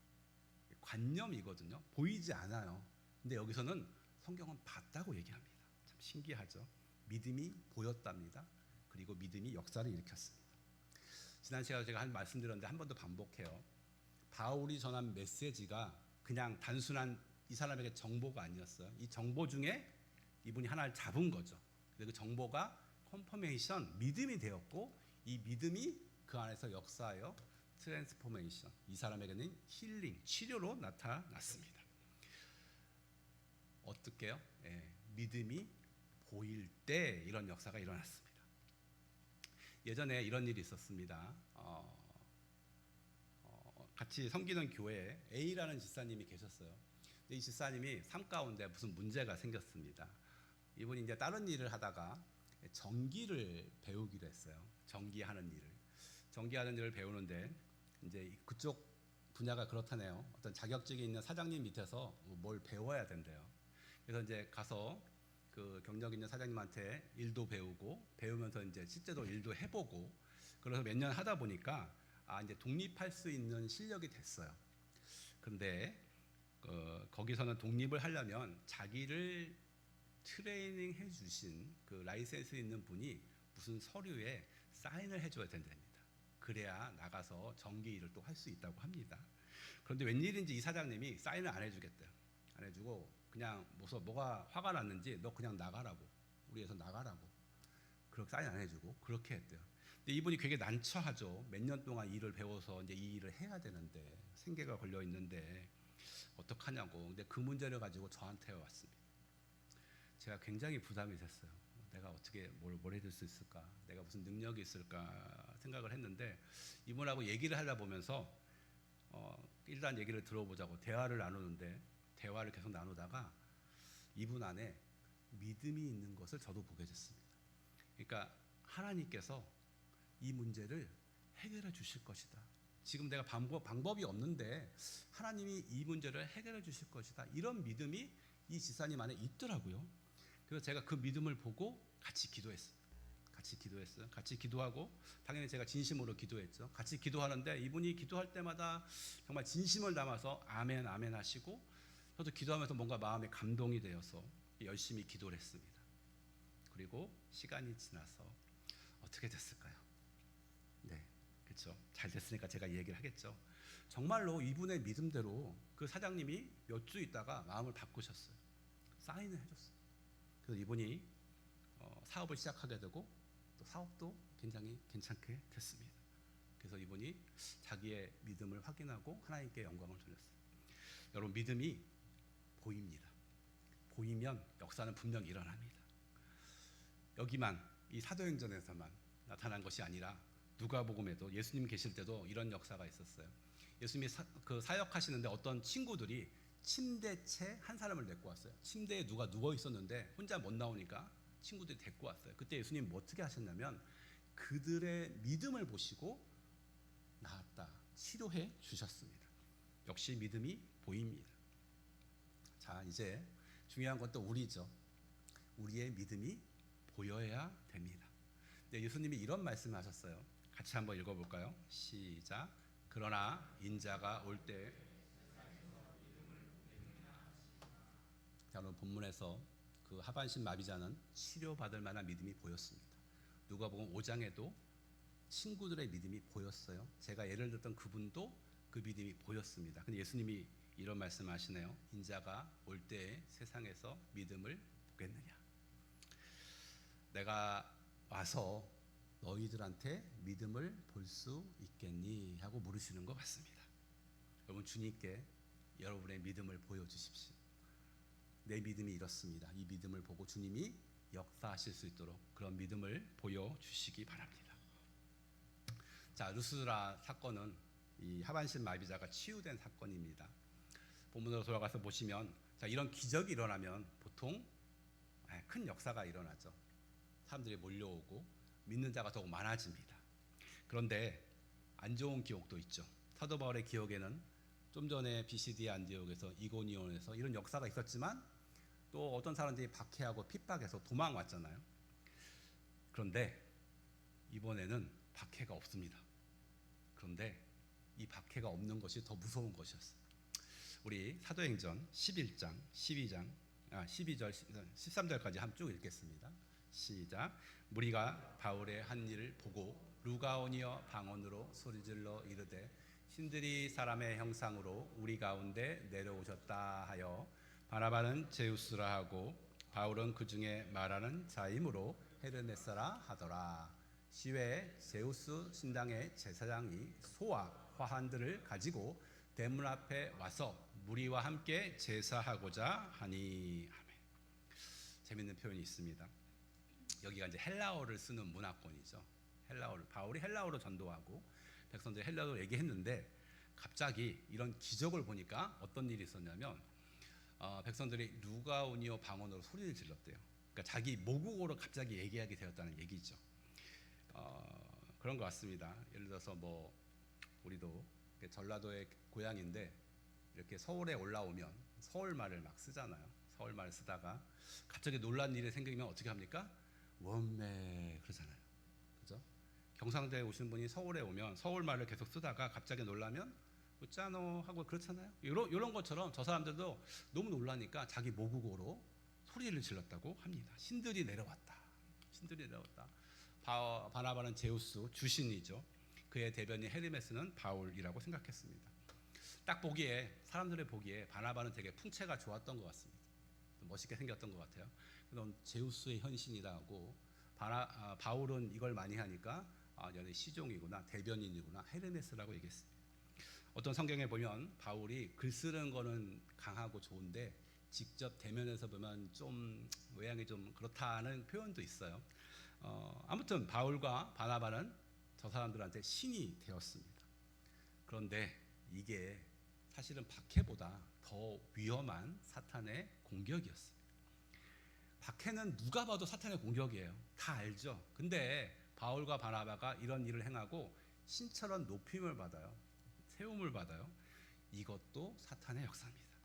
관념이거든요. 보이지 않아요. 근데 여기서는 성경은 봤다고 얘기합니다. 참 신기하죠. 믿음이 보였답니다. 그리고 믿음이 역사를 일으켰습니다. 지난 시간에 제가 말씀드렸는데 한 번 더 반복해요. 바울이 전한 메시지가 그냥 단순한 이 사람에게 정보가 아니었어요. 이 정보 중에 이분이 하나를 잡은 거죠. 그 정보가 컨퍼메이션, 믿음이 되었고, 이 믿음이 그 안에서 역사하여 트랜스포메이션, 이 사람에게는 힐링, 치료로 나타났습니다. 어떻게요? 믿음이 보일 때 이런 역사가 일어났습니다. 예전에 이런 일이 있었습니다. 같이 섬기는 교회에 A라는 집사님이 계셨어요. 근데 이 집사님이 삶 가운데 무슨 문제가 생겼습니다. 이분이 이제 다른 일을 하다가 전기를 배우기로 했어요. 전기하는 일을 배우는데 이제 그쪽 분야가 그렇다네요. 어떤 자격증이 있는 사장님 밑에서 뭘 배워야 된대요. 그래서 이제 가서 그 경력 있는 사장님한테 일도 배우면서 이제 실제로 일도 해보고, 그래서 몇 년 하다 보니까 이제 독립할 수 있는 실력이 됐어요. 그런데 거기서는 독립을 하려면 자기를 트레이닝 해주신 그 라이센스 있는 분이 무슨 서류에 사인을 해줘야 된답니다. 그래야 나가서 전기 일을 또 할 수 있다고 합니다. 그런데 웬일인지 이 사장님이 사인을 안 해주겠대요. 안 해주고 그냥 뭐가 화가 났는지 너 그냥 나가라고, 우리 회사 나가라고, 그렇게 사인 안 해주고 그렇게 했대요. 근데 이분이 되게 난처하죠. 몇 년 동안 일을 배워서 이제 이 일을 해야 되는데 생계가 걸려 있는데 어떡하냐고. 근데 그 문제를 가지고 저한테 왔습니다. 제가 굉장히 부담이 됐어요. 내가 어떻게 뭘 해줄 수 있을까, 내가 무슨 능력이 있을까 생각을 했는데, 이분하고 얘기를 하다 보면서 일단 얘기를 들어보자고 대화를 나누는데, 대화를 계속 나누다가 이분 안에 믿음이 있는 것을 저도 보게 됐습니다. 그러니까 하나님께서 이 문제를 해결해 주실 것이다. 지금 내가 방법이 없는데 하나님이 이 문제를 해결해 주실 것이다. 이런 믿음이 이 지사님 안에 있더라고요. 그래서 제가 그 믿음을 보고 같이 기도했어요. 같이 기도하고, 당연히 제가 진심으로 기도했죠. 같이 기도하는데 이분이 기도할 때마다 정말 진심을 담아서 아멘 아멘 하시고, 저도 기도하면서 뭔가 마음에 감동이 되어서 열심히 기도를 했습니다. 그리고 시간이 지나서 어떻게 됐을까요? 네, 그렇죠. 잘 됐으니까 제가 이 얘기를 하겠죠. 정말로 이분의 믿음대로 그 사장님이 몇 주 있다가 마음을 바꾸셨어요. 사인을 해줬어요. 그래서 이분이 사업을 시작하게 되고, 또 사업도 굉장히 괜찮게 됐습니다. 그래서 이분이 자기의 믿음을 확인하고 하나님께 영광을 돌렸어요. 여러분, 믿음이 보입니다. 보이면 역사는 분명히 일어납니다. 여기만, 이 사도행전에서만 나타난 것이 아니라 누가복음에도 예수님 계실 때도 이런 역사가 있었어요. 예수님이 사역하시는데 어떤 친구들이 침대채 한 사람을 데리고 왔어요. 침대에 누가 누워 있었는데 혼자 못 나오니까 친구들이 데리고 왔어요. 그때 예수님 뭐 어떻게 하셨냐면 그들의 믿음을 보시고 나았다, 치료해 주셨습니다. 역시 믿음이 보입니다. 자, 이제 중요한 건 또 우리죠. 우리의 믿음이 보여야 됩니다. 네, 예수님이 이런 말씀을 하셨어요. 같이 한번 읽어볼까요? 시작. 그러나 인자가 올 때, 오늘 본문에서 그 하반신 마비자는 치료받을 만한 믿음이 보였습니다. 누가복음 5장에도 친구들의 믿음이 보였어요. 제가 예를 들었던 그분도 그 믿음이 보였습니다. 근데 예수님이 이런 말씀하시네요. 인자가 올 때에 세상에서 믿음을 보겠느냐. 내가 와서 너희들한테 믿음을 볼 수 있겠니? 하고 물으시는 것 같습니다. 여러분, 주님께 여러분의 믿음을 보여주십시오. 내 믿음이 이렇습니다. 이 믿음을 보고 주님이 역사하실 수 있도록 그런 믿음을 보여주시기 바랍니다. 자, 루스드라 사건은 이 하반신 마비자가 치유된 사건입니다. 본문으로 돌아가서 보시면, 자, 이런 기적이 일어나면 보통 큰 역사가 일어나죠. 사람들이 몰려오고 믿는 자가 더욱 많아집니다. 그런데 안 좋은 기억도 있죠. 사도 바울의 기억에는 좀 전에 비시디 안디옥에서 이고니온에서 이런 역사가 있었지만 또 어떤 사람들이 박해하고 핍박해서 도망왔잖아요. 그런데 이번에는 박해가 없습니다. 그런데 이 박해가 없는 것이 더 무서운 것이었어요. 우리 사도행전 11장, 12절, 13절까지 한번 쭉 읽겠습니다. 시작. 무리가 바울의 한 일을 보고 루가오니어 방언으로 소리질러 이르되 신들이 사람의 형상으로 우리 가운데 내려오셨다 하여 바나바는 제우스라 하고 바울은 그 중에 말하는 자이므로 헤르메스라 하더라. 시외 제우스 신당의 제사장이 소와 화환들을 가지고 대문 앞에 와서 무리와 함께 제사하고자 하니. 아멘. 재밌는 표현이 있습니다. 여기가 이제 헬라어를 쓰는 문화권이죠. 헬라어를 바울이 헬라어로 전도하고 백성들이 헬라어로 얘기했는데 갑자기 이런 기적을 보니까 어떤 일이 있었냐면 백성들이 루가오니오 방언으로 소리를 질렀대요. 그러니까 자기 모국어로 갑자기 얘기하게 되었다는 얘기죠. 그런 것 같습니다. 예를 들어서 뭐 우리도 전라도의 고향인데 이렇게 서울에 올라오면 서울말을 막 쓰잖아요. 서울말 쓰다가 갑자기 놀란 일이 생기면 어떻게 합니까? 원매 그러잖아요. 그죠? 경상도에 오신 분이 서울에 오면 서울말을 계속 쓰다가 갑자기 놀라면 웃자노 하고 그렇잖아요. 이런 것처럼 저 사람들도 너무 놀라니까 자기 모국어로 소리를 질렀다고 합니다. 신들이 내려왔다. 신들이 내려왔다. 바나바는 제우스 주신이죠. 그의 대변인 헤르메스는 바울이라고 생각했습니다. 딱 보기에 사람들의 보기에 바나바는 되게 풍채가 좋았던 것 같습니다. 멋있게 생겼던 것 같아요. 그럼 제우스의 현신이라고 바울은 이걸 많이 하니까 얘는 시종이구나, 대변인이구나, 헤르메스라고 얘기했습니다. 어떤 성경에 보면 바울이 글 쓰는 거는 강하고 좋은데 직접 대면에서 보면 좀 외향이 좀 그렇다는 표현도 있어요. 아무튼 바울과 바나바는 저 사람들한테 신이 되었습니다. 그런데 이게 사실은 박해보다 더 위험한 사탄의 공격이었습니다. 박해는 누가 봐도 사탄의 공격이에요. 다 알죠. 근데 바울과 바나바가 이런 일을 행하고 신처럼 높임을 받아요. 세움을 받아요. 이것도 사탄의 역사입니다.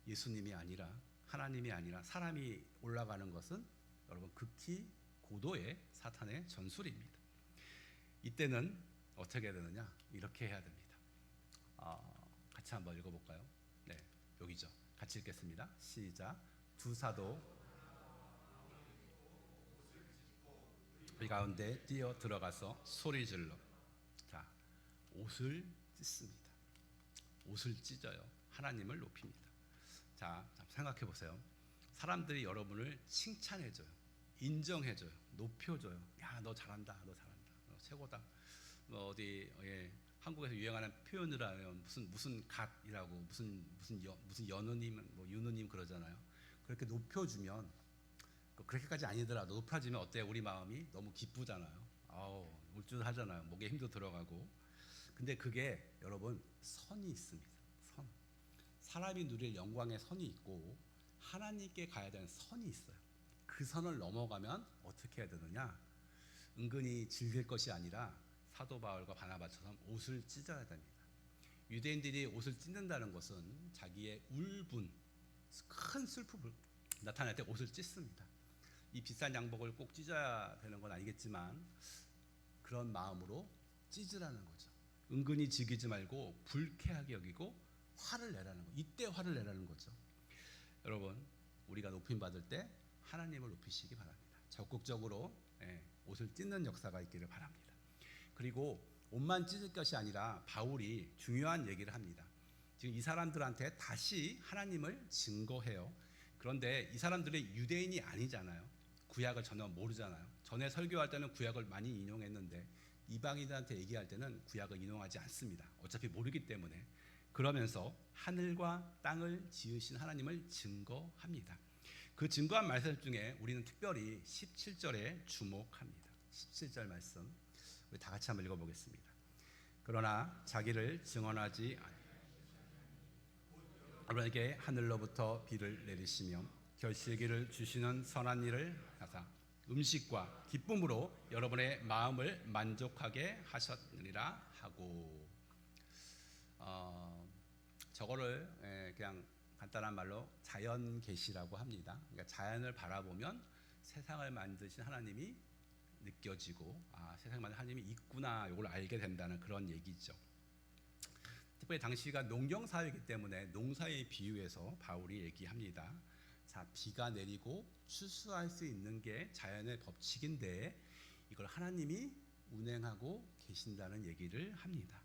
예수님이 아니라 하나님이 아니라 사람이 올라가는 것은 여러분 극히 고도의 사탄의 전술입니다. 이때는 어떻게 해야 되느냐? 이렇게 해야 됩니다. 같이 한번 읽어볼까요? 네, 여기죠. 같이 읽겠습니다. 시작. 두 사도 우리 가운데 뛰어 들어가서 소리 질러. 자, 옷을 찢습니다. 옷을 찢어요. 하나님을 높입니다. 자, 생각해 보세요. 사람들이 여러분을 칭찬해줘요. 인정해줘요. 높여줘요. 야, 너 잘한다. 너 잘한다. 너 최고다. 뭐 어디 한국에서 유행하는 표현을 하면 무슨 갓이라고 무슨 연우님 뭐 윤우님 그러잖아요. 그렇게 높여주면 그렇게까지 아니더라도 높아지면 어때요? 우리 마음이 너무 기쁘잖아요. 울줄하잖아요. 목에 힘도 들어가고. 근데 그게 여러분 선이 있습니다. 선. 사람이 누릴 영광의 선이 있고 하나님께 가야 되는 선이 있어요. 그 선을 넘어가면 어떻게 해야 되느냐? 은근히 즐길 것이 아니라 사도 바울과 바나바처럼 옷을 찢어야 됩니다. 유대인들이 옷을 찢는다는 것은 자기의 울분, 큰 슬픔을 나타낼 때 옷을 찢습니다. 이 비싼 양복을 꼭 찢어야 되는 건 아니겠지만 그런 마음으로 찢으라는 거죠. 은근히 즐기지 말고 불쾌하게 여기고 화를 내라는 거. 이때 화를 내라는 거죠. 여러분, 우리가 높임 받을 때 하나님을 높이시기 바랍니다. 적극적으로 옷을 찢는 역사가 있기를 바랍니다. 그리고 옷만 찢을 것이 아니라 바울이 중요한 얘기를 합니다. 지금 이 사람들한테 다시 하나님을 증거해요. 그런데 이 사람들이 유대인이 아니잖아요. 구약을 전혀 모르잖아요. 전에 설교할 때는 구약을 많이 인용했는데 이방인들한테 얘기할 때는 구약을 인용하지 않습니다. 어차피 모르기 때문에. 그러면서 하늘과 땅을 지으신 하나님을 증거합니다. 그 증거한 말씀 중에 우리는 특별히 17절에 주목합니다. 17절 말씀 우리 다 같이 한번 읽어보겠습니다. 그러나 자기를 증언하지 여러분에게 하늘로부터 비를 내리시며 결실기를 주시는 선한 일을 하사 음식과 기쁨으로 여러분의 마음을 만족하게 하셨느니라 하고, 저거를 그냥 간단한 말로 자연 계시라고 합니다. 그러니까 자연을 바라보면 세상을 만드신 하나님이 느껴지고, 세상을 만든 하나님이 있구나, 이걸 알게 된다는 그런 얘기죠. 특별히 당시가 농경 사회이기 때문에 농사에 비유해서 바울이 얘기합니다. 자, 비가 내리고 추수할 수 있는 게 자연의 법칙인데 이걸 하나님이 운행하고 계신다는 얘기를 합니다.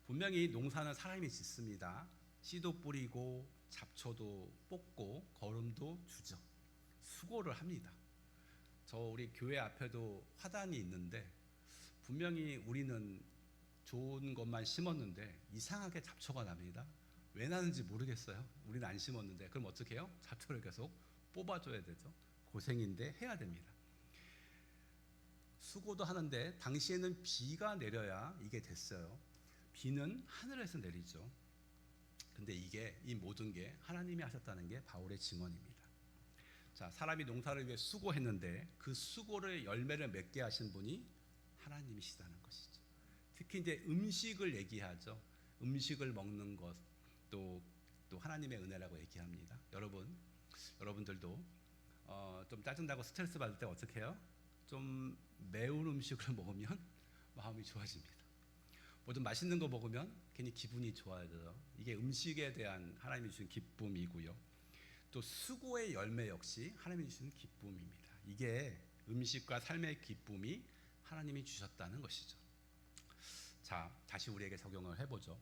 분명히 농사는 사람이 짓습니다. 씨도 뿌리고 잡초도 뽑고 거름도 주죠. 수고를 합니다. 우리 교회 앞에도 화단이 있는데 분명히 우리는 좋은 것만 심었는데 이상하게 잡초가 납니다. 왜 나는지 모르겠어요. 우리는 안 심었는데. 그럼 어떻게 해요? 잡초를 계속 뽑아줘야 되죠. 고생인데 해야 됩니다. 수고도 하는데 당시에는 비가 내려야 이게 됐어요. 비는 하늘에서 내리죠. 근데 이 모든 게 하나님이 하셨다는 게 바울의 증언입니다. 자, 사람이 농사를 위해 수고했는데 그 수고를 열매를 맺게 하신 분이 하나님이시다는 것이죠. 특히 이제 음식을 얘기하죠. 음식을 먹는 것, 또 하나님의 은혜라고 얘기합니다. 여러분들도 좀 짜증나고 스트레스 받을 때 어떻게 해요? 좀 매운 음식을 먹으면 마음이 좋아집니다. 뭐 좀 맛있는 거 먹으면 괜히 기분이 좋아져요. 이게 음식에 대한 하나님이 주신 기쁨이고요. 또 수고의 열매 역시 하나님이 주신 기쁨입니다. 이게 음식과 삶의 기쁨이 하나님이 주셨다는 것이죠. 자, 다시 우리에게 적용을 해보죠.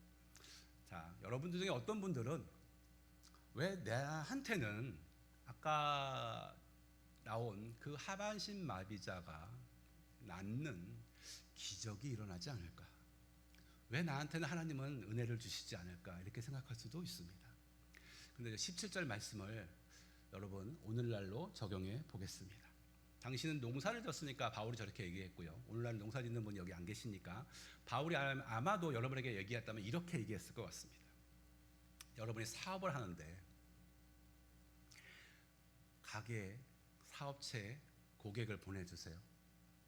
자, 여러분들 중에 어떤 분들은 왜 나한테는 아까 나온 그 하반신 마비자가 낫는 기적이 일어나지 않을까? 왜 나한테는 하나님은 은혜를 주시지 않을까? 이렇게 생각할 수도 있습니다. 근데 17절 말씀을 여러분 오늘날로 적용해 보겠습니다. 당신은 농사를 졌으니까 바울이 저렇게 얘기했고요. 오늘날 농사 짓는 분이 여기 안 계시니까 바울이 아마도 여러분에게 얘기했다면 이렇게 얘기했을 것 같습니다. 여러분이 사업을 하는데 가게, 사업체에 고객을 보내주세요.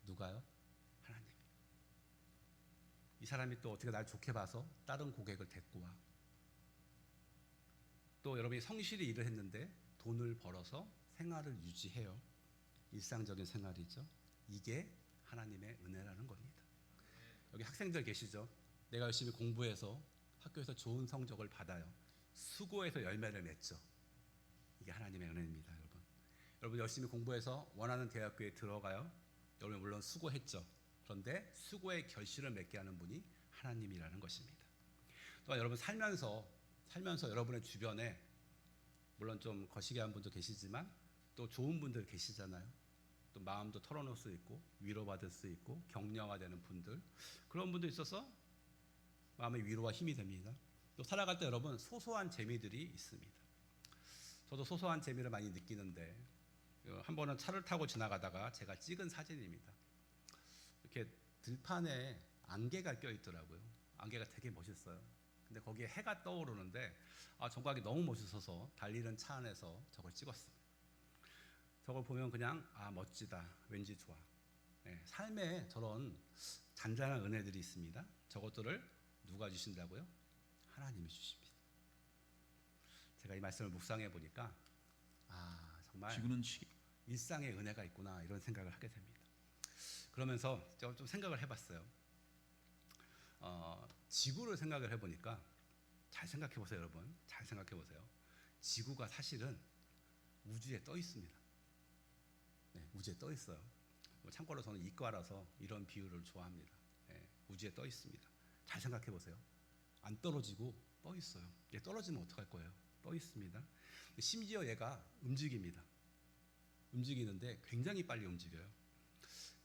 누가요? 하나님. 이 사람이 또 어떻게 날 좋게 봐서 다른 고객을 데리고 와. 또 여러분이 성실히 일을 했는데 돈을 벌어서 생활을 유지해요. 일상적인 생활이죠. 이게 하나님의 은혜라는 겁니다. 여기 학생들 계시죠? 내가 열심히 공부해서 학교에서 좋은 성적을 받아요. 수고해서 열매를 맺죠. 이게 하나님의 은혜입니다, 여러분. 여러분 열심히 공부해서 원하는 대학교에 들어가요. 여러분 물론 수고했죠. 그런데 수고의 결실을 맺게 하는 분이 하나님이라는 것입니다. 또한 여러분 살면서 여러분의 주변에 물론 좀 거시기한 분도 계시지만 또 좋은 분들 계시잖아요. 또 마음도 털어놓을 수 있고 위로받을 수 있고 격려가 되는 분들, 그런 분도 있어서 마음의 위로와 힘이 됩니다. 또 살아갈 때 여러분 소소한 재미들이 있습니다. 저도 소소한 재미를 많이 느끼는데 한 번은 차를 타고 지나가다가 제가 찍은 사진입니다. 이렇게 들판에 안개가 껴있더라고요. 안개가 되게 멋있어요. 근데 거기에 해가 떠오르는데 정각이 너무 멋있어서 달리는 차 안에서 저걸 찍었어요. 저걸 보면 그냥 멋지다, 왠지 좋아. 네, 삶에 저런 잔잔한 은혜들이 있습니다. 저것들을 누가 주신다고요? 하나님이 주십니다. 제가 이 말씀을 묵상해 보니까 정말 일상의 은혜가 있구나 이런 생각을 하게 됩니다. 그러면서 제가 좀 생각을 해봤어요. 지구를 생각을 해보니까 잘 생각해 보세요, 여러분. 잘 생각해 보세요. 지구가 사실은 우주에 떠 있습니다. 네, 우주에 떠 있어요. 참고로 저는 이과라서 이런 비유를 좋아합니다. 네, 우주 우주에 떠 있습니다. 잘 생각해 보세요. 안 떨어지고 떠 있어요. 얘 떨어지면 어떡할 거예요? 떠 있습니다. 심지어 얘가 움직입니다. 움직이는데 굉장히 빨리 움직여요.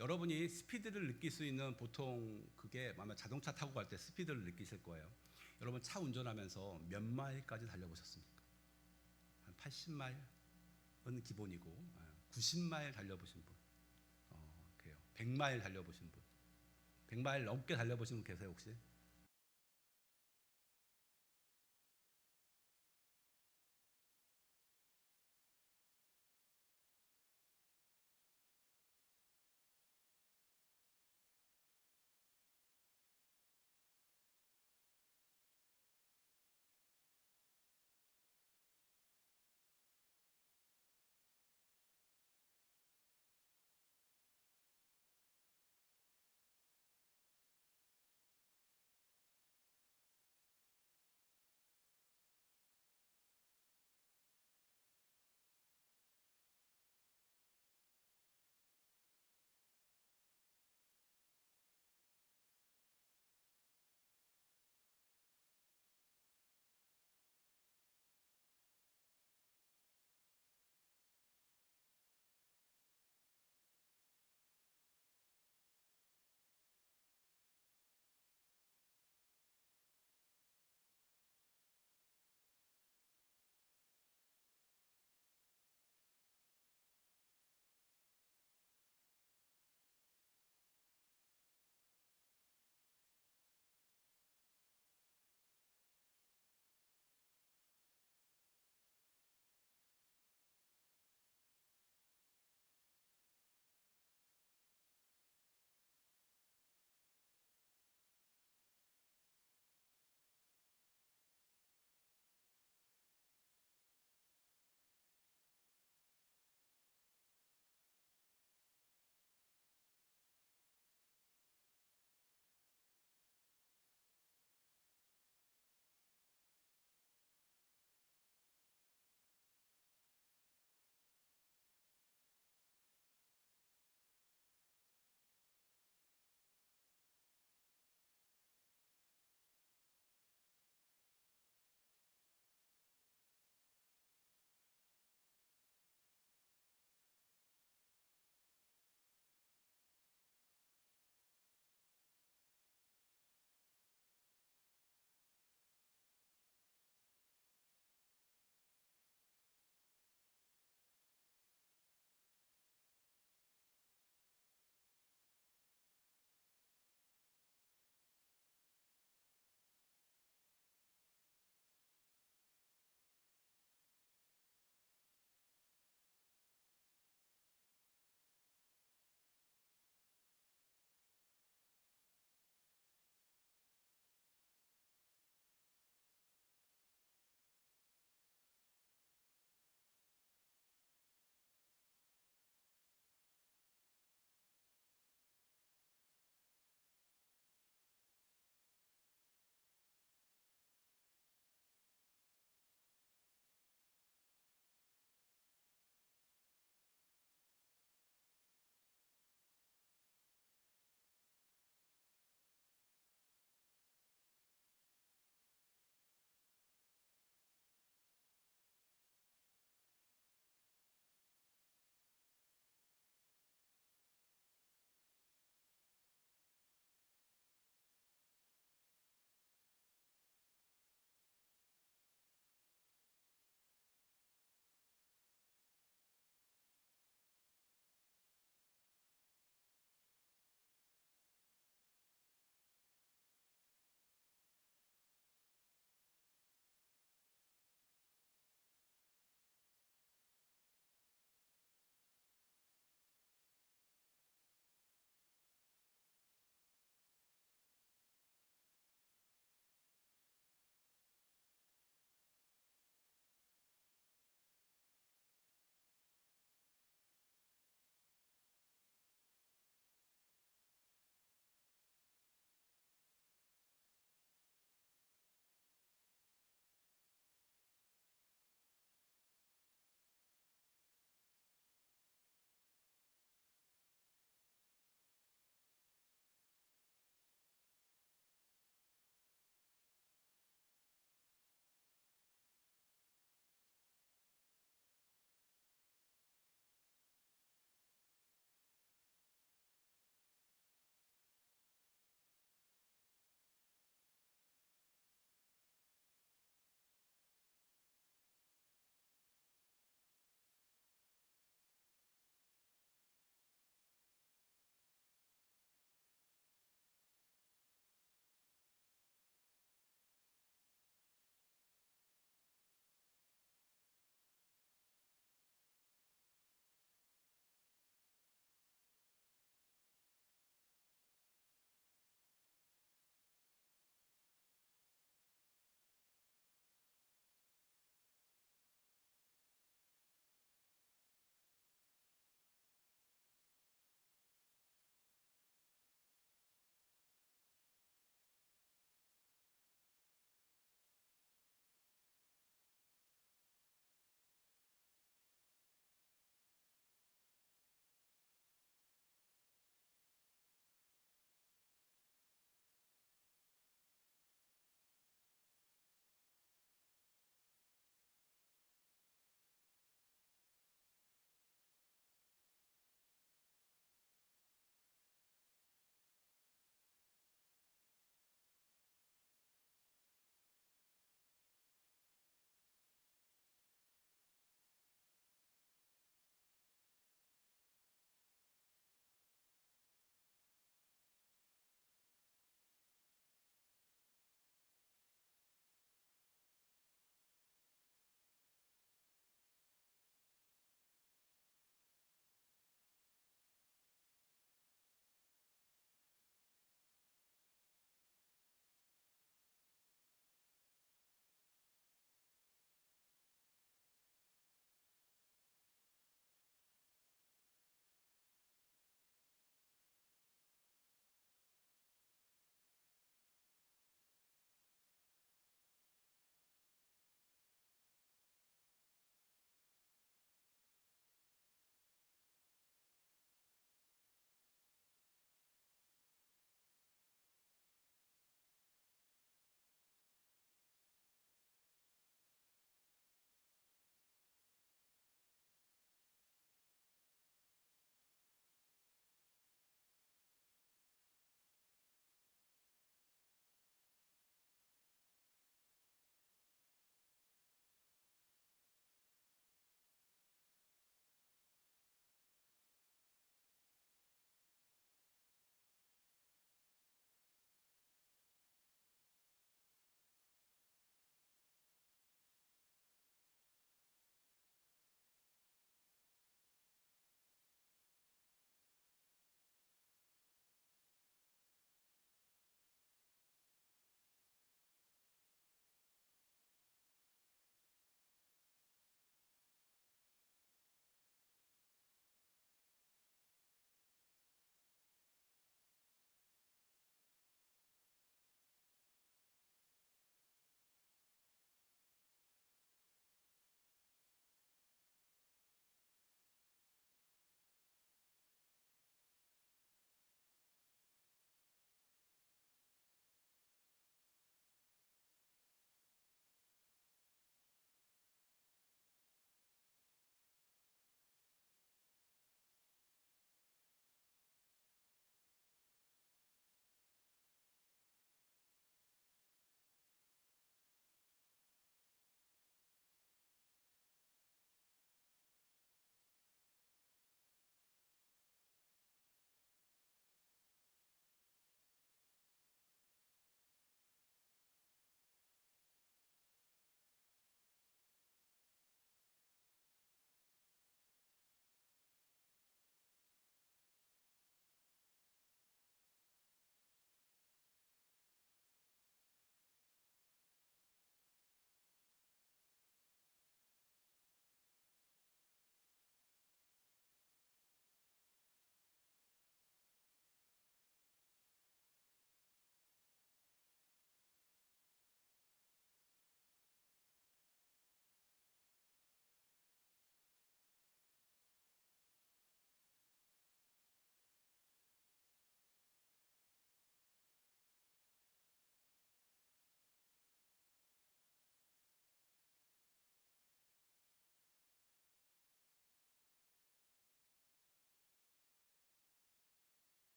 여러분이 스피드를 느낄 수 있는 보통 그게 아마 자동차 타고 갈 때 스피드를 느끼실 거예요. 여러분 차 운전하면서 몇 마일까지 달려보셨습니까? 한 80마일은 기본이고 90마일 달려보신 분, 그래요. 100마일 달려보신 분, 100마일 넘게 달려보신 분 계세요 혹시?